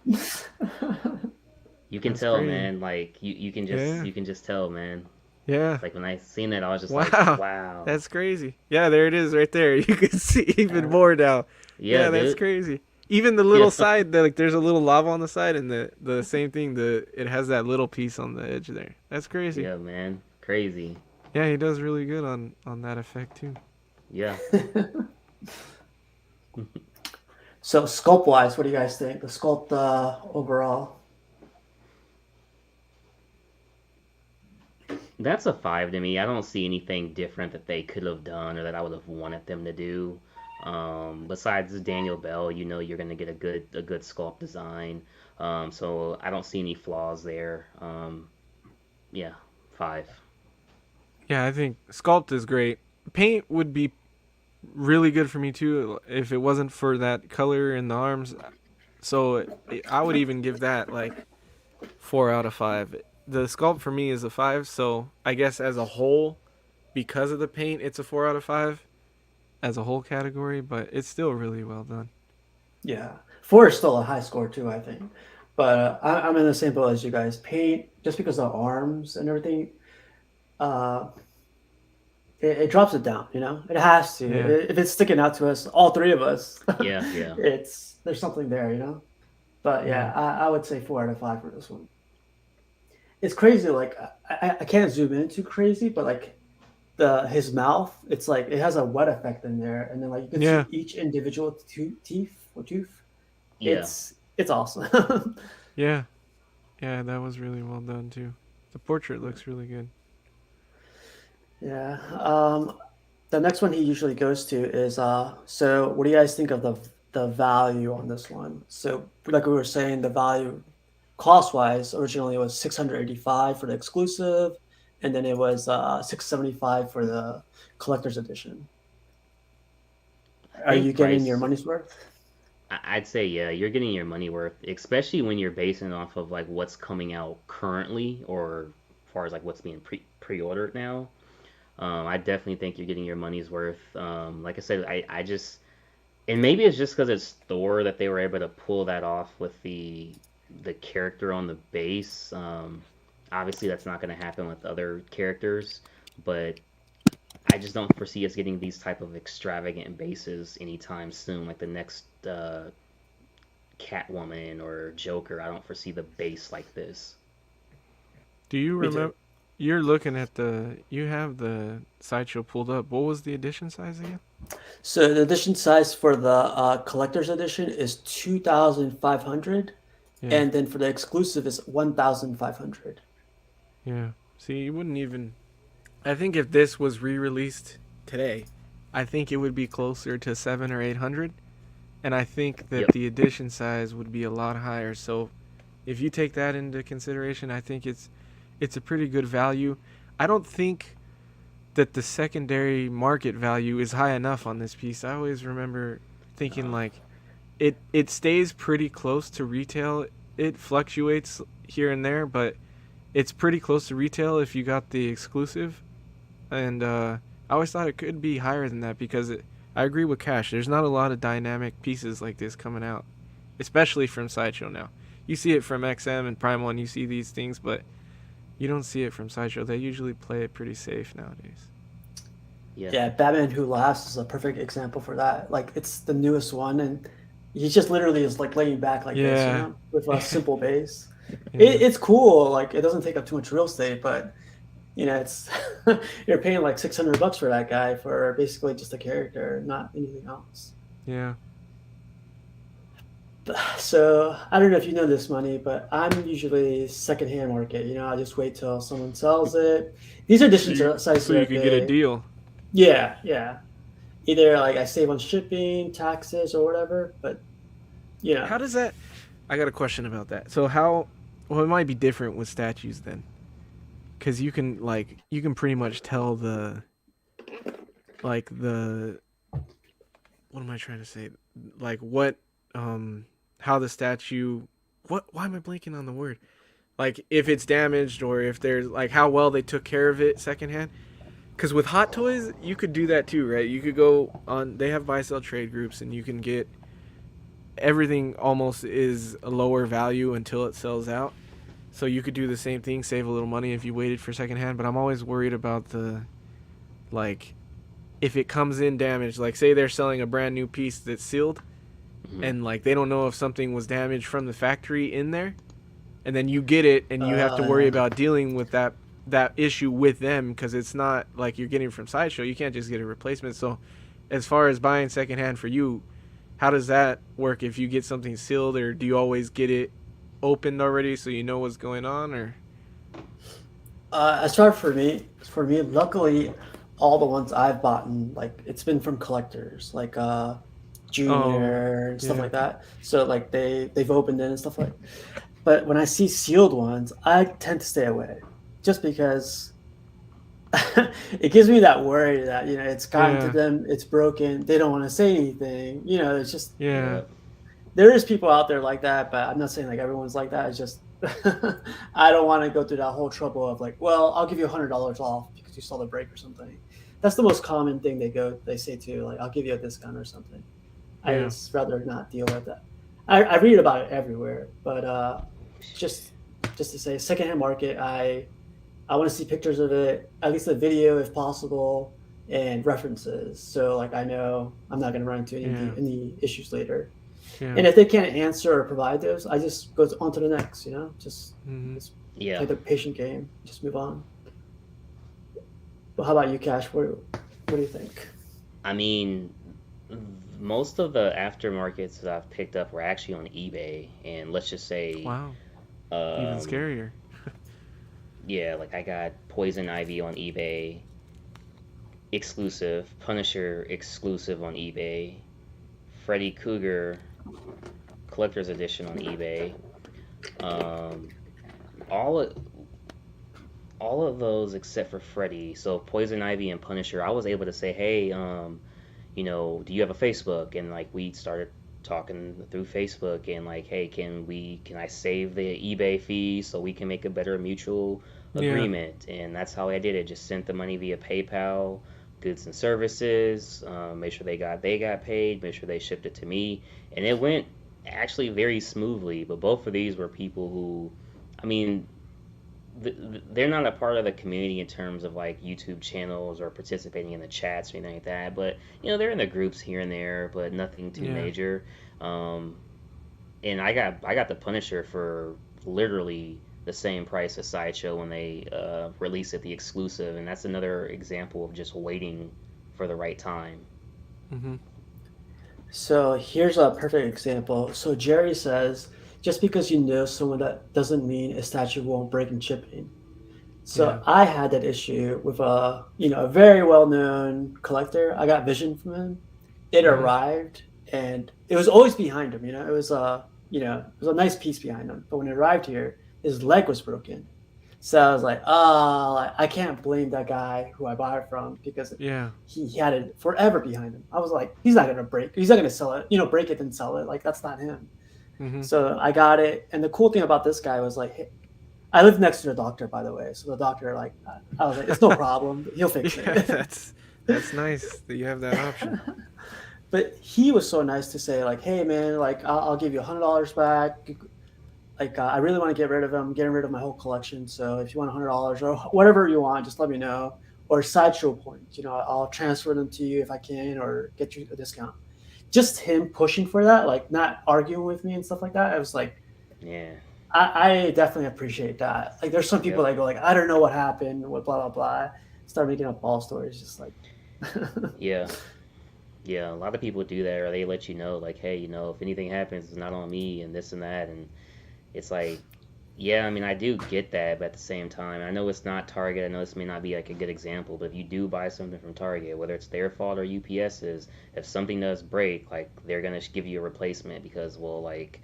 You can That's tell, crazy. man. Like you can just Yeah. you can just tell, man. Yeah. Like when I seen that, I was just like, Wow. wow. That's crazy. Yeah, there it is right there. You can see even Yeah. more now. Yeah, Yeah, that's dude. crazy. Even the Yeah, little side, like there's a little lava on the side, and the same thing. It has that little piece on the edge there. That's crazy. yeah, man. Crazy. Yeah, he does really good on that effect too. Yeah. So sculpt wise, what do you guys think? The sculpt overall. That's a five to me. I don't see anything different that they could have done or that I would have wanted them to do. Besides Daniel Bell, you're gonna get a good sculpt design. So I don't see any flaws there. Yeah, five. Yeah, I think sculpt is great. Paint would be really good for me too if it wasn't for that color in the arms. So I would even give that like 4 out of 5. The sculpt for me is a 5, so I guess as a whole, because of the paint, it's a 4 out of 5 as a whole category. But it's still really well done. Yeah. Four is still a high score too, I think. But I'm in the same boat as you guys. Paint, just because of the arms and everything, uh, it drops it down. You know, it has to. Yeah, If it's sticking out to us, all three of us, Yeah, yeah. it's there's something there. You know. But yeah, yeah, I would say 4 out of 5 for this one. It's crazy. Like I can't zoom in too crazy, but like the his mouth, it's like it has a wet effect in there, and then like you can yeah, see each individual teeth or tooth. Yeah. It's awesome. yeah, yeah. That was really well done too. The portrait looks really good. Yeah. The next one he usually goes to is so what do you guys think of the value on this one? So like we were saying, the value cost wise originally was 685 for the exclusive, and then it was 675 for the collector's edition. I Are think you getting your price. money's worth? I'd say yeah, you're getting your money worth, especially when you're basing it off of like what's coming out currently, or as far as like what's being pre-ordered now. I definitely think you're getting your money's worth. Like I said, I just and maybe it's just because it's Thor that they were able to pull that off with the character on the base. Obviously, that's not going to happen with other characters, but I just don't foresee us getting these type of extravagant bases anytime soon. Like the next Catwoman or Joker, I don't foresee the base like this. Do you Me too. remember? You're looking at the. You have the sideshow pulled up. What was the edition size again? So the edition size for the collector's edition is 2,500, Yeah, and then for the exclusive is 1,500. yeah. See, you wouldn't even. I think if this was re-released today, I think it would be closer to 7 or 800, and I think that Yep. the edition size would be a lot higher. So if you take that into consideration, I think it's a pretty good value. I don't think that the secondary market value is high enough on this piece. I always remember thinking Uh, like it stays pretty close to retail. It fluctuates here and there, but it's pretty close to retail if you got the exclusive. And I always thought it could be higher than that because I agree with Cash. There's not a lot of dynamic pieces like this coming out, especially from Sideshow now. You see it from XM and Prime One. You see these things, but you don't see it from Sideshow. They usually play it pretty safe nowadays. yeah. Yeah, Batman Who Laughs is a perfect example for that. Like it's the newest one, and he just literally is like laying back like this, Yeah, with a simple base. Yeah. It's cool. Like it doesn't take up too much real estate, but it's you're paying like $600 for that guy for basically just a character, not anything else. Yeah. So I don't know if you know this money, but I'm usually secondhand market. I just wait till someone sells it. These are So different sizes you are could get a big. deal. Yeah, yeah. Either like I save on shipping, taxes, or whatever. But you know, How does that? I got a question about that. So how? Well, it might be different with statues then, because you can pretty much tell the what am I trying to say? Like what how the statue what why am I blanking on the word? Like if it's damaged or if there's like how well they took care of it secondhand. Because with Hot Toys, you could do that too, right? You could go on. They have buy sell trade groups, and you can get everything almost is a lower value until it sells out. So you could do the same thing, save a little money if you waited for secondhand. But I'm always worried about the like if it comes in damaged. Like say they're selling a brand new piece that's sealed, Hmm. and like they don't know if something was damaged from the factory in there, and then you get it, and you have to worry yeah. about dealing with that issue with them because it's not like you're getting from Sideshow. You can't just get a replacement. So, as far as buying secondhand for you, how does that work? If you get something sealed, or do you always get it opened already so you know what's going on? Or As far for me, luckily, all the ones I've bought, like it's been from collectors, like oh, Junior and stuff yeah, like that. So like they've opened it and stuff like. But when I see sealed ones, I tend to stay away, just because it gives me that worry that it's gotten to yeah, them, it's broken, they don't want to say anything. It's just yeah, Yep. there is people out there like that, but I'm not saying like everyone's like that. It's just I don't want to go through that whole trouble of like, well, I'll give you $100 off because you saw the break or something. That's the most common thing they say to like, I'll give you a discount or something. I yeah, just rather not deal with that. I read about it everywhere, but just just to say, secondhand market, I want to see pictures of it, at least a video if possible, and references. So like I know I'm not going to run into yeah, any issues later. yeah. And if they can't answer or provide those, I just go on to the next. Mm-hmm. Just Yeah. play the patient game. Just move on. But how about you, Cash? What do you think? I mean, most of the aftermarkets that I've picked up were actually on eBay, and let's just say, Wow, even um, scarier. yeah, like I got Poison Ivy on eBay, exclusive, Punisher exclusive on eBay, Freddy Cougar collector's edition on eBay. Um, all of, all of those except for Freddy. So Poison Ivy and Punisher, I was able to say, hey, do you have a Facebook? And like we started talking through Facebook and like, hey, can I save the eBay fee so we can make a better mutual Yeah, agreement? And that's how I did it. Just sent the money via PayPal, goods and services. Make sure they got paid. Make sure they shipped it to me, and it went actually very smoothly. But both of these were people who, I mean, they're not a part of the community in terms of like YouTube channels or participating in the chats or anything like that. But they're in the groups here and there, but nothing too yeah, major. Um, and I got the Punisher for literally the same price as Sideshow when they released it, the exclusive, and that's another example of just waiting for the right time. mm-hmm. So here's a perfect example. So Jerry says, just because you know someone, that doesn't mean a statue won't break in shipping. Yeah, So I had that issue with a very well known collector. I got Vision from him. It mm-hmm. arrived and it was always behind him. It was it was a nice piece behind him. But when it arrived here, his leg was broken. So I was like, oh, I can't blame that guy who I bought it from because Yeah, he had it forever behind him. I was like, he's not gonna break. He's not gonna sell it. Break it and sell it. Like that's not him. mm-hmm. So I got it. And the cool thing about this guy was like, I live next to the doctor, by the way. So the doctor, like, I was like, it's no problem. He'll fix Yeah, it. that's nice that you have that option. But he was so nice to say, like, hey, man, like, I'll give you $100 back. Like, I really want to get rid of him. I'm getting rid of my whole collection. So if you want $100 or whatever you want, just let me know. Or sideshow points, I'll transfer them to you if I can or get you a discount. Just him pushing for that, like, not arguing with me and stuff like that. I was like, Yeah. I definitely appreciate that. Like, there's some people Yep. that go like, I don't know what happened, what blah blah blah, start making up all stories, just like, Yeah. Yeah, a lot of people do that, or they let you know, like, hey, if anything happens, it's not on me, and this and that, and it's like, yeah, I mean, I do get that, but at the same time, I know it's not Target. I know this may not be like a good example, but if you do buy something from Target, whether it's their fault or UPS's, if something does break, like, they're gonna give you a replacement because, well, like,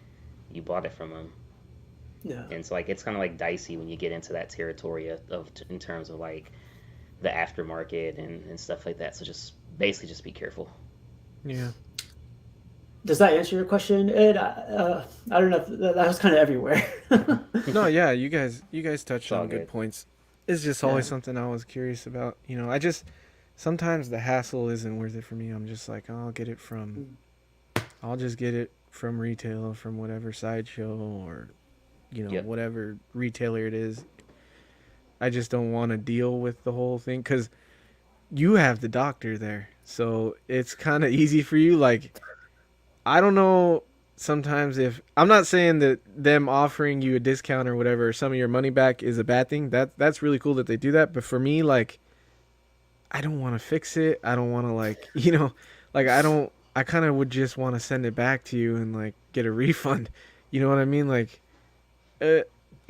you bought it from them. yeah. And so, like, it's kind of like dicey when you get into that territory in terms of like the aftermarket and stuff like that. So just basically just be careful. Yeah. Does that answer your question, Ed? I don't know if that was kind of everywhere. No, yeah, you guys It's touched all on good good. points. It's just Yeah. always something I was curious about. I just sometimes the hassle isn't worth it for me. I'm just like, oh, I'll just get it from retail, from whatever Sideshow or Yep. whatever retailer it is. I just don't want to deal with the whole thing because you have the doctor there, so it's kind of easy for you. Like, I don't know. Sometimes if I'm not saying that them offering you a discount or whatever, or some of your money back is a bad thing. That's really cool that they do that. But for me, like, I don't want to fix it. I don't want to like like I don't. I kind of would just want to send it back to you and like get a refund. You know what I mean? Like, uh,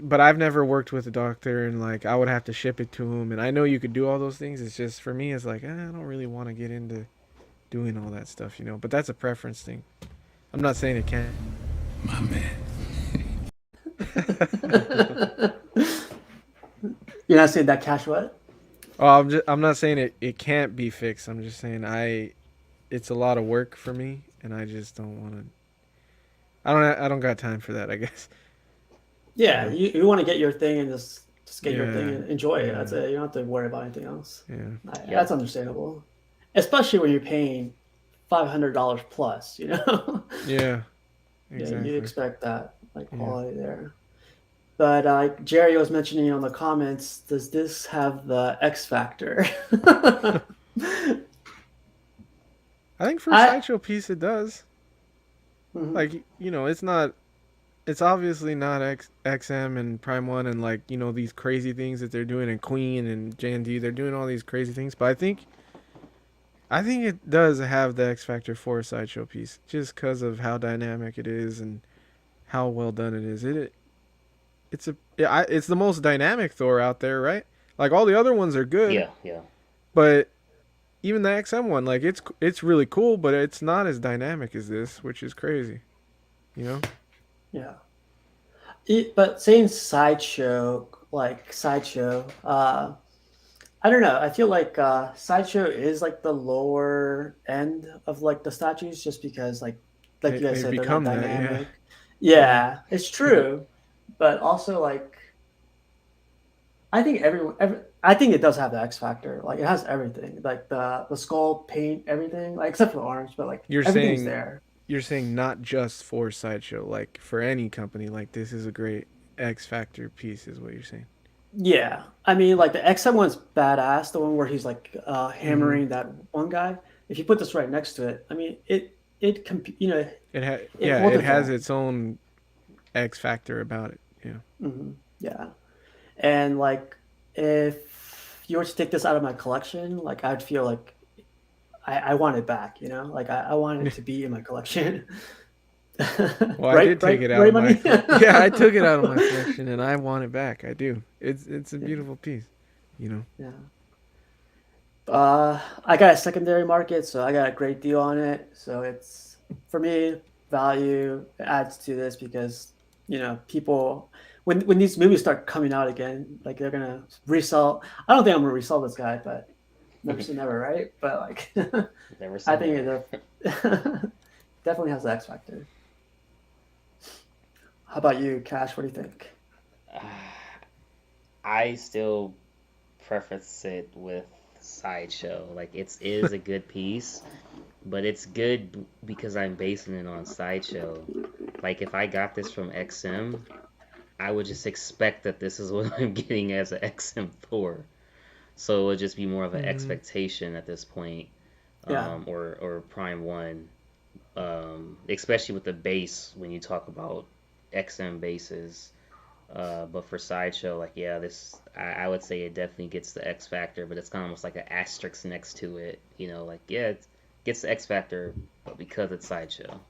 but I've never worked with a doctor and like I would have to ship it to him. And I know you could do all those things. It's just for me, it's like I don't really want to get into doing all that stuff. But that's a preference thing. I'm not saying it can't. My man. You're not saying that cash what? Oh, I'm not saying it can't be fixed. I'm just saying it's a lot of work for me and I just don't want to. I don't got time for that, I guess. You Yeah, know. you want to get your thing and just get your thing Yeah. and enjoy it. That's Yeah. it. You don't have to worry about anything else. Yeah. Yep. That's understandable, especially when you're paying $500 plus. Yeah. Yeah, you Exactly. expect that like Yeah. quality there. But Jerry was mentioning on the comments, does this have the X factor? I think for a I sideshow piece it does. mhm. Like, it's not it's obviously not XM and Prime 1 and like, these crazy things that they're doing in Queen and J&D. They're doing all these crazy things, but I think it does have the X factor for a sideshow piece just cuz of how dynamic it is and how well done it is. It's the most dynamic Thor out there, right? Like all the other ones are good, Yeah. Yeah. but even the XM one, like it's really cool, but it's not as dynamic as this, which is crazy. You know? Yeah. But saying sideshow, I don't know. I feel like sideshow is like the lower end of like the statues, just because like They you guys they've said, they're not become that, yeah. dynamic. Yeah. Yeah, it's true, but also like I think I think it does have the X factor. Like it has everything, like the skull, paint, everything, like except for the arms, but like You're everything's saying there. you're saying not just for sideshow, like for any company, like this is a great X factor piece, is what you're saying. Yeah, I mean, like the XM one's badass. The one where he's like Mm-hmm. hammering that one guy. If you put this right next to it, I mean, it Yeah, holds it its has own. its own X factor about it. Yeah. Yeah, and like if you were to take this out of my collection, like I'd feel like I want it back. Like I want it to be in my collection. Well, I Right, did take right, it out right, of my money. yeah, I took it out of my collection and I want it back. I do. It's a Yeah, beautiful piece, you know. yeah. I got a secondary market, so I got a great deal on it. So it's for me, value adds to this because people when these movies start coming out again, like they're gonna resell. I don't think I'm gonna resell this guy, but never say never, right? But like, Never I say think never. it definitely has the X factor. How about you, Cash? What do you think? I still preface it with Sideshow. Like it is a good piece, but it's good because I'm basing it on Sideshow. Like if I got this from XM, I would just expect that this is what I'm getting as an XM Thor. So it would just be more of an Mm-hmm. expectation at this point, Yeah, or Prime One, especially with the base when you talk about XM bases. But for Sideshow, like yeah, I would say it definitely gets the X Factor, but it's kind of almost like an asterisk next to it. You know, like yeah, it gets the X Factor, but because it's Sideshow.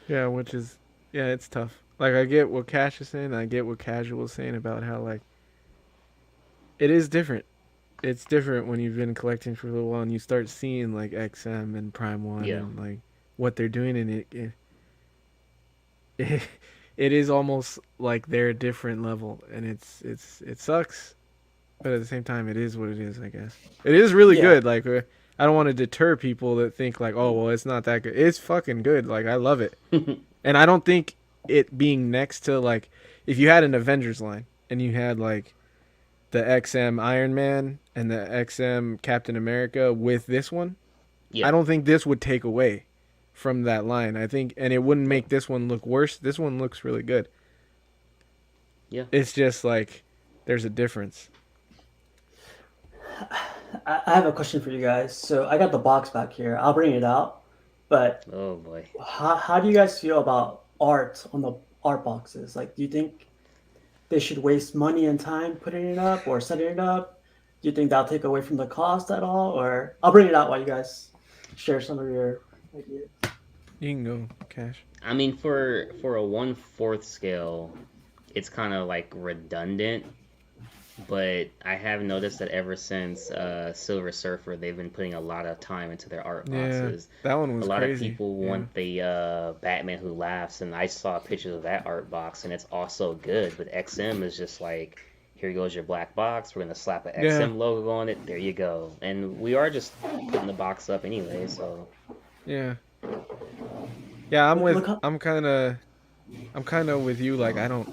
Yeah, which is yeah, it's tough. Like I get what Cash is saying, and I get what Casual is saying about how like it is different. It's different when you've been collecting for a little while and you start seeing like XM and Prime One Yeah, and like what they're doing, and it, it is almost like they're a different level, and it sucks, but at the same time, it is what it is. I guess it is really Yeah. good. Like I don't want to deter people that think like, oh well, it's not that good. It's fucking good. Like I love it, and I don't think it being next to like if you had an Avengers line and you had like the XM Iron Man and the XM Captain America with this one, I yeah, don't think this would take away from that line. I think, and it wouldn't make this one look worse. This one looks really good. yeah. It's just like there's a difference. I have a question for you guys. So I got the box back here. I'll bring it out. But Oh boy. how do you guys feel about art on the art boxes? Like, do you think they should waste money and time putting it up or setting it up? Do you think that'll take away from the cost at all? Or I'll bring it out while you guys share some of your ideas. You can go, Cash. I mean, for a 1/4 scale, it's kind of like redundant. But I have noticed that ever since Silver Surfer, they've been putting a lot of time into their art Yeah, boxes. that one A was lot of crazy. people Yeah, want the Batman Who Laughs, and I saw pictures of that art box, and it's also good. But XM is just like, here goes your black box. We're gonna slap an yeah, XM logo on it. There you go. And we are just putting the box up anyway, so yeah, yeah. Look up. I'm kind of with you. Like I don't.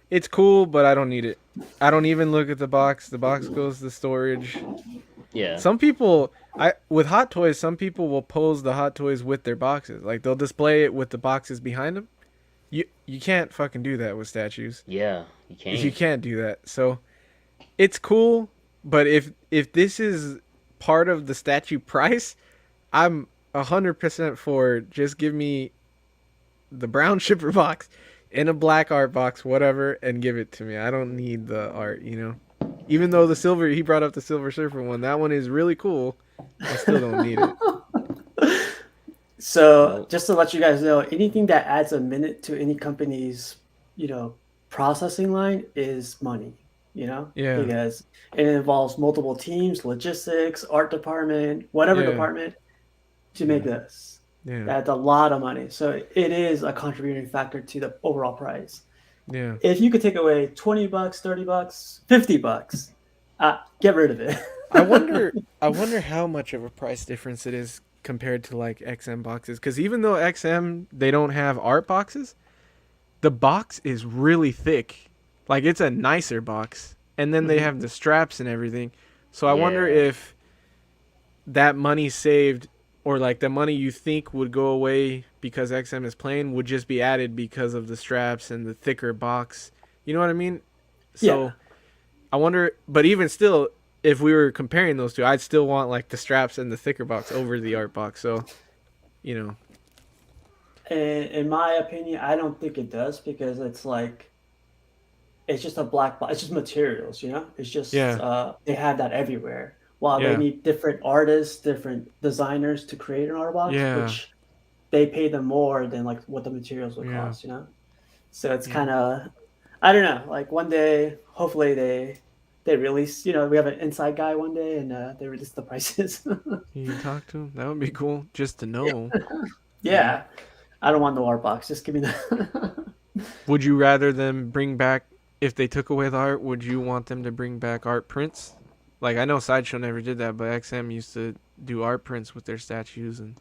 It's cool, but I don't need it. I don't even look at the box. The box goes to storage. yeah, Some people, I with Hot Toys, some people will pose the Hot Toys with their boxes. Like they'll display it with the boxes behind them. You can't fucking do that with statues. yeah. You You can't. can't do that. So it's cool, but if this is part of the statue price, I'm 100% for just give me the brown shipper box in a black art box, whatever, and give it to me. I don't need the art, you know. Even though the silver, he brought up the Silver Surfer one, that one is really cool. I still don't need it. So Well, just to let you guys know, anything that adds a minute to any company's, you know, processing line is money, you know, Yeah, because it involves multiple teams, logistics, art department, whatever yeah, department to make yeah. this. yeah, That's a lot of money. So it is a contributing factor to the overall price. yeah. If you could take away $20, $30, $50, get rid of it. I wonder, I wonder how much of a price difference it is compared to like XM boxes. Because even though XM they don't have art boxes, the box is really thick. Like it's a nicer box, and then they Mhm. have the straps and everything. So I wonder Yeah. if that money saved, or like the money you think would go away because XM is plain, would just be added because of the straps and the thicker box. You know what I mean? Yeah. So I wonder, but even still, if we were comparing those two, I'd still want like the straps and the thicker box over the art box. So you know, In my opinion, I don't think it does because it's like it's just a black box. It's just materials, you know. It's just yeah, they have that everywhere. While they yeah, need different artists, different designers to create an art box, yeah, which they pay them more than like what the materials would yeah, cost, you know. So it's yeah. kind of I don't know. Like one day, hopefully they release. You know, we have an inside guy one day, and they release the prices. You can talk to him. That would be cool, just to know. You know, Yeah, I don't want no art box. Just give me the. would you rather them bring back if they took away the art? Would you want them to bring back art prints? Like I know Sideshow never did that, but XM used to do art prints with their statues, and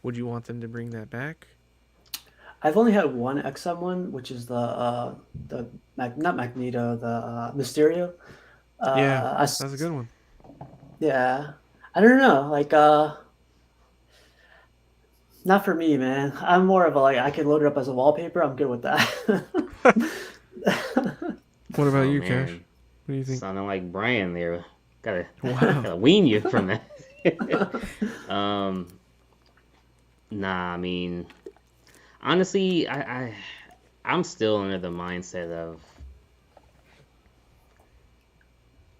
would you want them to bring that back? I've only had one XM one, which is the not Magneto, the Mysterio. Yeah, I that's a good one. yeah, I don't know, like not for me, man. I'm more of a like I can load it up as a wallpaper. I'm good with that. What about Oh you, Cash? man, What do you think? sounding like Brian there. Gotta Wow. gotta wean you from that. um, nah, I mean, honestly, I I'm still under the mindset of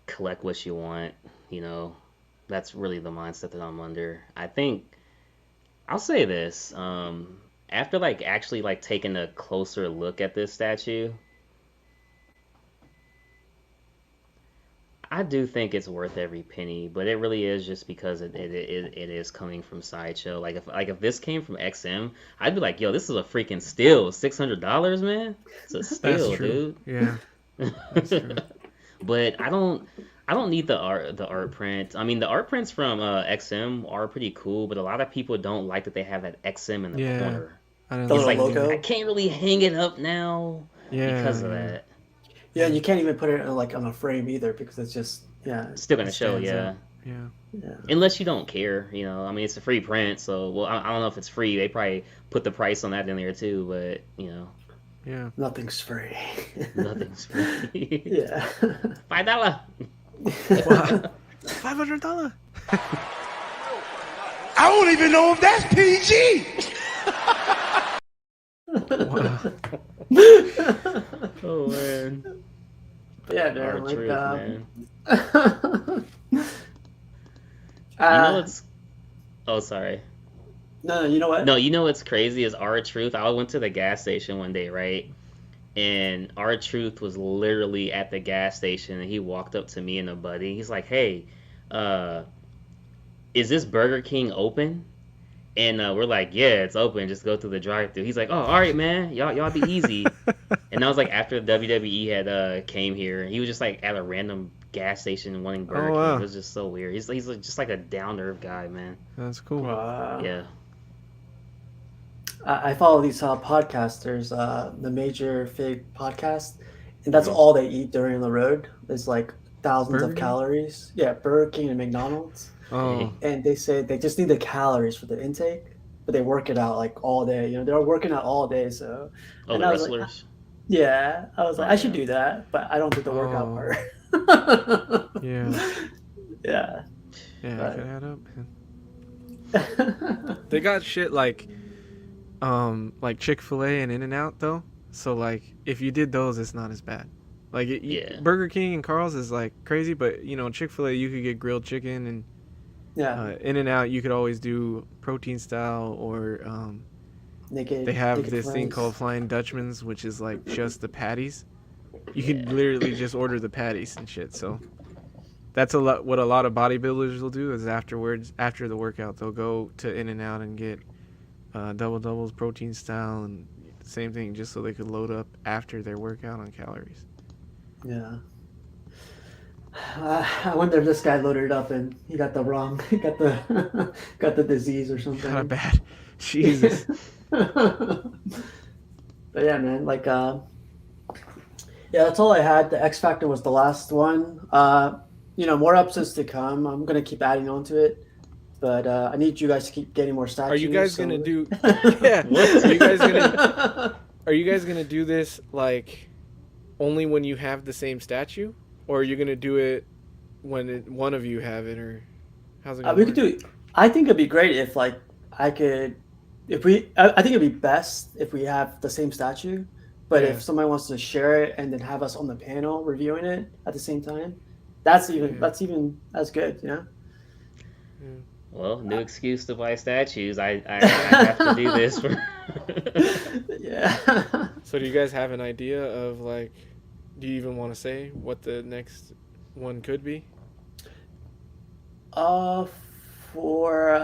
collect what you want. You know, that's really the mindset that I'm under. I think I'll say this. After like actually like taking a closer look at this statue, I do think it's worth every penny, but it really is just because it is coming from Sideshow. Like if this came from XM, I'd be like, yo, this is a freaking steal. $600, man. It's a That's steal, true. dude. Yeah, that's true. But I don't need the art print. I mean, the art prints from XM are pretty cool, but a lot of people don't like that they have that XM in the Yeah, corner. I don't The It's like little like it either. I logo. can't really hang it up now Yeah, because of yeah, that. Yeah, and yeah. you can't even put it like on a frame either because it's just It's still It gonna show, stands out. yeah. Yeah, yeah. Unless you don't care, you know. I mean, it's a free print, so well, I don't know if it's free. They probably put the price on that in there too, but you know, yeah. Nothing's free. nothing's free. Yeah. $5. Wow, $500. I don't even know if that's PG. Wow. Oh man, Yeah, man. our Like, truth, man. You know uh, what's? Oh, sorry. no, you know No, what? you know what's crazy is our truth. I went to the gas station one day, right? And our truth was literally at the gas station, and he walked up to me and a buddy. He's like, "Hey, uh, is this Burger King open?" And we're like, "Yeah, it's open. Just go through the drive-thru." He's like, "Oh, all right, man. Y'all be easy." And that was like after the WWE had came here. He was just like at a random gas station wanting Burger Oh King. It wow, was just so weird. He's like, just like a down to earth guy, man. that's cool. Yeah. I follow these podcasters, the Major Fig podcast, and that's Hmm. all they eat during the road. Is like thousands Burger of King? calories. Yeah, Burger King and McDonald's, Oh, and they say they just need the calories for the intake, but they work it out like all day. You know, they're working out all day. So, Oh, and the I was like, wrestlers. yeah, I was like, Oh I should yeah. do that, but I don't do the workout oh, part. yeah, Yeah, yeah. It could but add up, man. They got shit like Chick-fil-A and In-N-Out though. So like if you did those, it's not as bad. Like Yeah. Burger King and Carl's is like crazy, but you know Chick-fil-A you could get grilled chicken, and yeah, In-N-Out you could always do protein style, or they have naked this thing fries. called Flying Dutchman's, which is like just the patties. You could literally just order the patties and shit. So that's a lot. What a lot of bodybuilders will do is afterwards, after the workout, they'll go to In-N-Out and get double doubles, protein style, and same thing, just so they could load up after their workout on calories. Yeah. I wonder if this guy loaded it up and he got the wrong, he got the got the disease or Got a something. bad, Jesus. But yeah, man, like yeah, that's all I had. The X Factor was the last one. More episodes to come. I'm gonna keep adding on to it, but I need you guys to keep getting more Are you statues. guys gonna So do? Yeah. What? Are you guys gonna? Are you guys gonna do this like only when you have the same statue, or are you gonna do it when one of you have it, or how's it gonna we could work? do. I think it'd be great if like I could, if we. I think it'd be best if we have the same statue. But Yeah. if somebody wants to share it and then have us on the panel reviewing it at the same time, that's even Yeah. that's good. You know. Yeah. Well, new excuse to buy statues. I have to do this for. Yeah. So do you guys have an idea of like? Do you even want to say what the next one could be? Uh,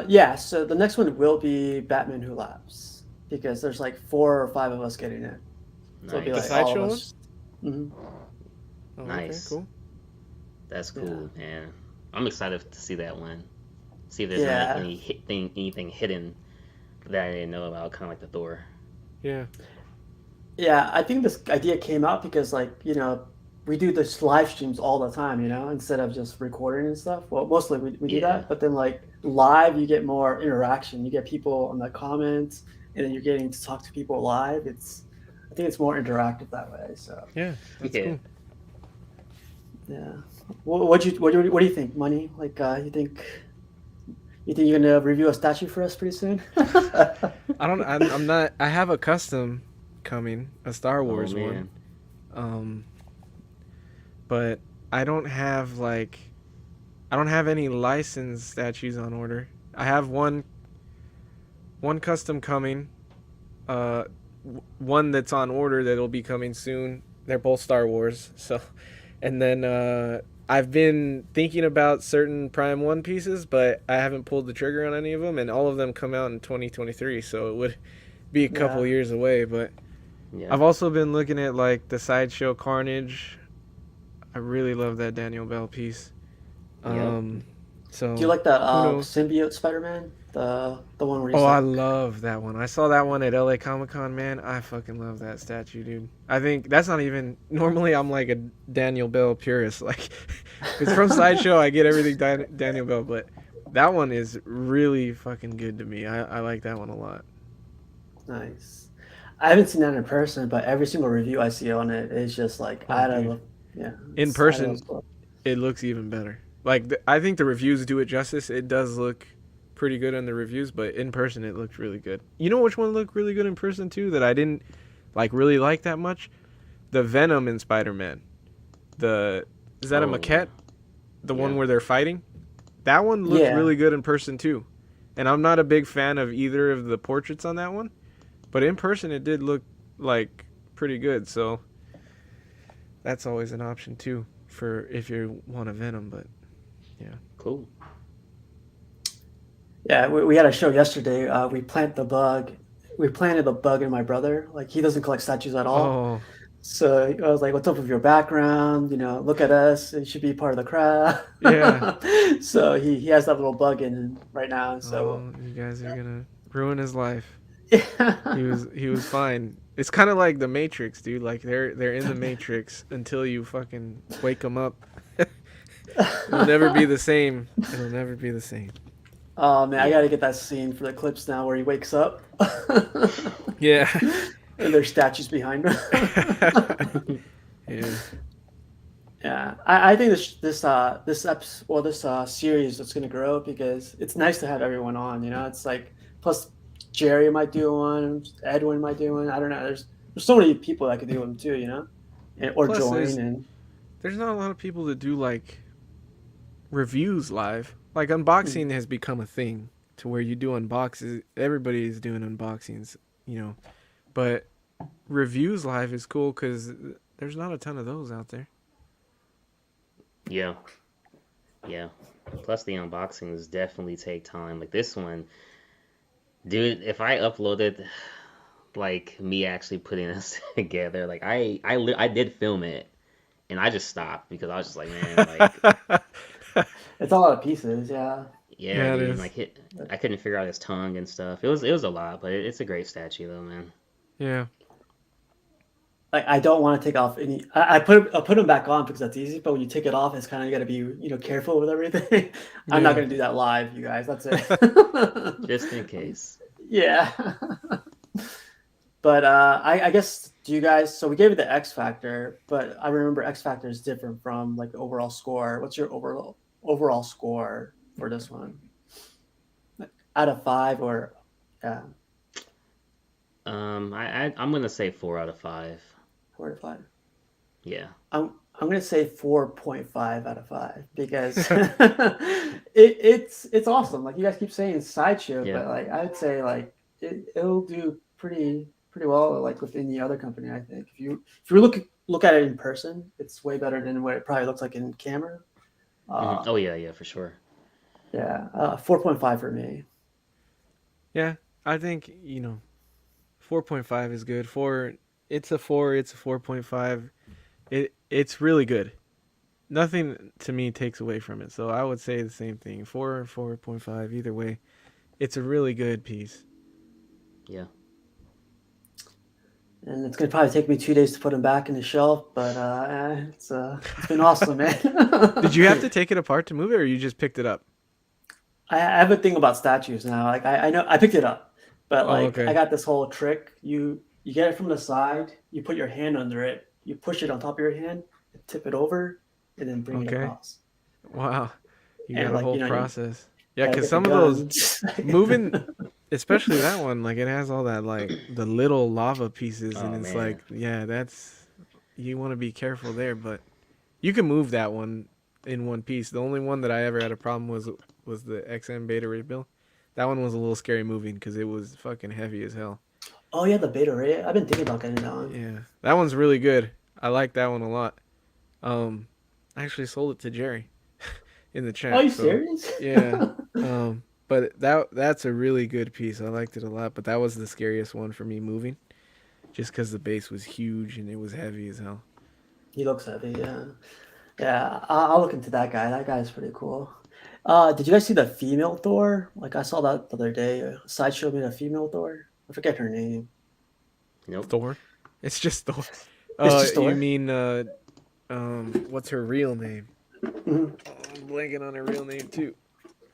yeah. So the next one will be Batman Who Laughs because there's like 4 or 5 of us getting it. So it'll be The Nice. like all of sideshow one? us. hmm Oh, Nice. Okay, cool. That's Yeah. cool, man. I'm excited to see that one. See if there's Yeah. anything hidden that I didn't know about, kind of like the Thor. Yeah. Yeah, I think this idea came out because we do this live streams all the time, instead of just recording and stuff. Well, mostly we do Yeah. that, but then like live you get more interaction. You get people on the comments and then you're getting to talk to people live. I think it's more interactive that way. So Yeah. That's Yeah. cool. yeah. What do you think, Money? Like you think you're gonna review a statue for us pretty soon? I'm not. I have a custom coming, a Star Oh Wars one. man. Um, but I don't have any licensed statues on order. I have one custom coming, uh, one that's on order that'll be coming soon. They're both Star Wars, so, and then I've been thinking about certain Prime One pieces, but I haven't pulled the trigger on any of them, and all of them come out in 2023, so it would be a couple Yeah. years away. But Yeah. I've also been looking at like the Sideshow Carnage. I really love that Daniel Bell piece. Yep. So Do you like the who knows? Symbiote Spider-Man? The one where he's Oh, I like, love that one. I saw that one at LA Comic Con, man. I fucking love that statue, dude. I think that's not even. Normally, I'm like a Daniel Bell purist. Like, it's from Sideshow. I get everything Daniel Bell, but that one is really fucking good to me. I like that one a lot. nice. I haven't seen that in person, but every single review I see on it is just like Oh, I don't dude. know. Yeah, In it's, I don't person, know. it looks even better. Like, I think the reviews do it justice. It does look pretty good in the reviews, but in person, it looked really good. You know which one looked really good in person, too, that I didn't, like, really like that much? The Venom in Spider-Man. Is that a Oh maquette? The one yeah. where they're fighting? That one looked Yeah. really good in person, too. And I'm not a big fan of either of the portraits on that one, but in person, it did look, like, pretty good, so that's always an option, too, for if you want a Venom, but yeah. Cool. Yeah, we had a show yesterday. We planted the bug. We planted the bug in my brother. Like he doesn't collect statues at all. Oh, So I was like, "What's up with your background? You know, look at us. It should be part of the crowd." yeah. So he has that little bug in him right now. So Oh, you guys are gonna ruin his life. yeah. He was fine. It's kind of like the Matrix, dude. Like they're in the Matrix until you fucking wake them up. It'll never be the same. It'll never be the same. Oh man, I Yeah. gotta get that scene for the clips now where he wakes up Yeah. and there's statues behind him. Yeah. Yeah, I think this series is gonna grow because it's nice to have everyone on. You know, it's like plus Jerry might do one, Edwin might do one. I don't know. There's so many people that could do them too. You know, or Plus, join and there's not a lot of people that do like reviews live. Like unboxing has become a thing to where you do unboxes. Everybody is doing unboxings, you know. But reviews live is cool because there's not a ton of those out there. Yeah. Yeah. Plus the unboxings definitely take time. Like this one, dude, if I uploaded like me actually putting this together, like I did film it and I just stopped because I was just like, man, like it's a lot of pieces. Yeah, yeah, Yeah, it dude, is. like I couldn't figure out his tongue and stuff. It was a lot, but it's a great statue though, man. Yeah. like I don't want to take off any. I put them back on because that's easy. But when you take it off, it's kind of got to be careful with everything. I'm not Yeah. gonna do that live, you guys. That's it. Just in case. Yeah. But I guess do you guys? So we gave it the X factor, but I remember X factor is different from like the overall score. What's your overall score for this one? Out of 5 or yeah, I'm gonna say 4 out of 5. 4 to 5. Yeah. I'm gonna say 4.5 out of 5 because it's awesome. Like you guys keep saying Sideshow, Yeah. but like I'd say like it'll do pretty well like with any other company. I think if you look at it in person, it's way better than what it probably looks like in camera. Mhm. Oh yeah, yeah, for sure. Yeah, 4.5 for me. Yeah. I think, 4.5 is good. It's a 4, it's a 4.5. It's really good. Nothing to me takes away from it. So I would say the same thing. 4 or 4.5 either way. It's a really good piece. Yeah. And it's gonna probably take me 2 days to put them back in the shelf, but it's been awesome, man. Did you have to take it apart to move it or you just picked it up? I have a thing about statues now. Like I know I picked it up, but Oh, like I okay. got this whole trick. You get it from the side, you put your hand under it, you push it on top of your hand, tip it over, and then bring it Okay. across. Wow. You And got a like whole you process. Yeah, gotta because get the some of those gun. moving especially that one. Like it has all that like the little lava pieces, and Oh it's man. like, yeah, that's you want to be careful there, but you can move that one in one piece. The only one that I ever had a problem was the XM Beta Ray Bill. That one was a little scary moving because it was fucking heavy as hell. Oh yeah, the beta ray. I've been thinking about getting that one. Yeah, that one's really good. I like that one a lot. Um, I actually sold it to Jerry in the Are chat. you So serious? yeah. But that's a really good piece. I liked it a lot. But that was the scariest one for me moving, just because the base was huge and it was heavy as hell. He looks heavy. Yeah. Yeah. I'll look into that guy. That guy's pretty cool. Did you guys see the female Thor? Like I saw that the other day. Sideshow made a female Thor. I forget her name. Nope. Thor. It's just Thor. It's just You Thor. mean what's her real name? Mhm. Oh, I'm blanking on her real name too.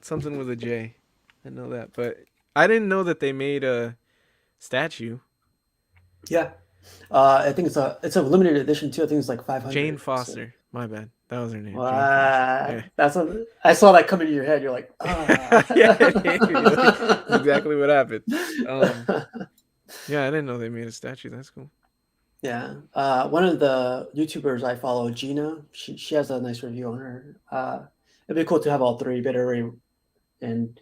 Something with a J. I know that, but I didn't know that they made a statue. Yeah. I think it's a limited edition too. I think it's like Jane 500. So, Foster. My bad. That was her name. Jane Foster. wow, Yeah. that's what I saw that come into your head. You're like, ah. Yeah, that's exactly what happened. Yeah, I didn't know they made a statue. That's cool. Yeah. One of the YouTubers I follow, Gina, she has a nice review on her. It'd be cool to have all three, Bittery and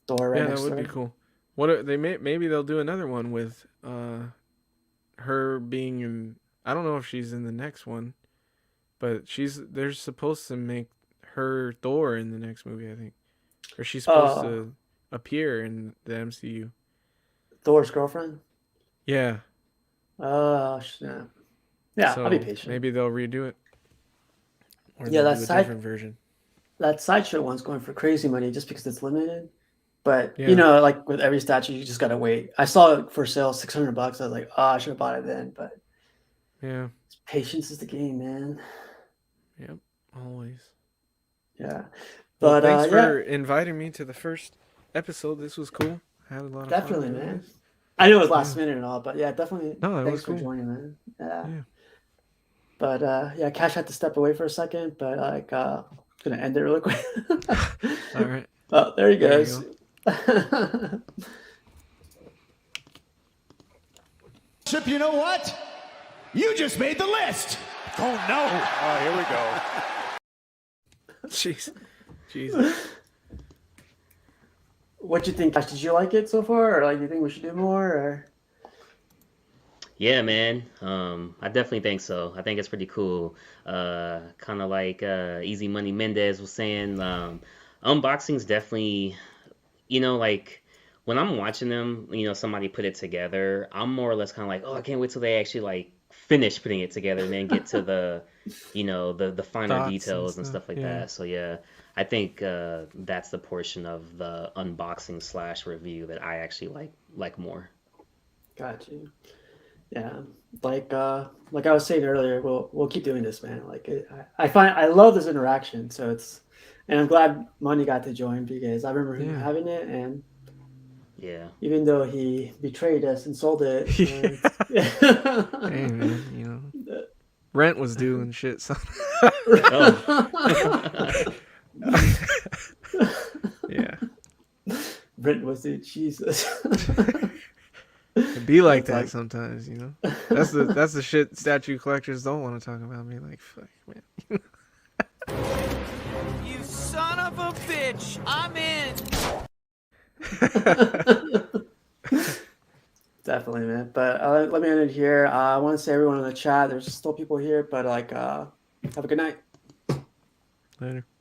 Thor right Yeah, that next to would be her. cool. Maybe they'll do another one with her being in. I don't know if she's in the next one, but they're supposed to make her Thor in the next movie, I think, or she's supposed Uh, to appear in the MCU. Thor's girlfriend. Yeah, Yeah. Yeah, I'll be so patient. maybe they'll redo it, or Yeah, they'll do a different version. that sideshow one's going for crazy money just because it's limited. But Yeah, like with every statue, you just gotta wait. I saw it for sale, $600. I was like, oh, I should have bought it then. But yeah, patience is the game, man. yep, always. Yeah. Well, But thanks yeah, for inviting me to the first episode. This was cool. I had a lot of fun definitely, doing man. this. I know it was Yeah. last minute and all, but yeah, definitely. No, it was Thanks for cool. joining, man. Yeah. Yeah. But yeah, Cash had to step away for a second, but like, gonna end it really quick. All right. Oh, there he There you goes. Chip, you know what? You just made the list. Oh no! Oh, here we go. Jeez. Jesus. What you think, Cash? Did you like it so far, or like, you think we should do more? Or Yeah, man. I definitely think so. I think it's pretty cool. Kind of like Easy Money Mendez was saying. Unboxings definitely, like when I'm watching them, somebody put it together. I'm more or less kind of like, oh, I can't wait till they actually like finish putting it together and then get to the finer Thoughts and details and stuff. stuff like Yeah. that. So yeah, I think that's the portion of the unboxing slash review that I actually like more. got you. Yeah, like I was saying earlier, we'll keep doing this, man. Like I love this interaction, so and I'm glad Money got to join because I remember him Yeah. having it, and Yeah. even though he betrayed us and sold it, Hey, and, man, rent was due and shit. So. Oh. Yeah. Brent was it, Jesus. It be like that That's sometimes, That's the shit statue collectors don't want to talk about me. Like, fuck, man. You son of a bitch! I'm in. Definitely, man. But let me end it here. I want to say everyone in the chat. There's still people here, but like, have a good night. Later.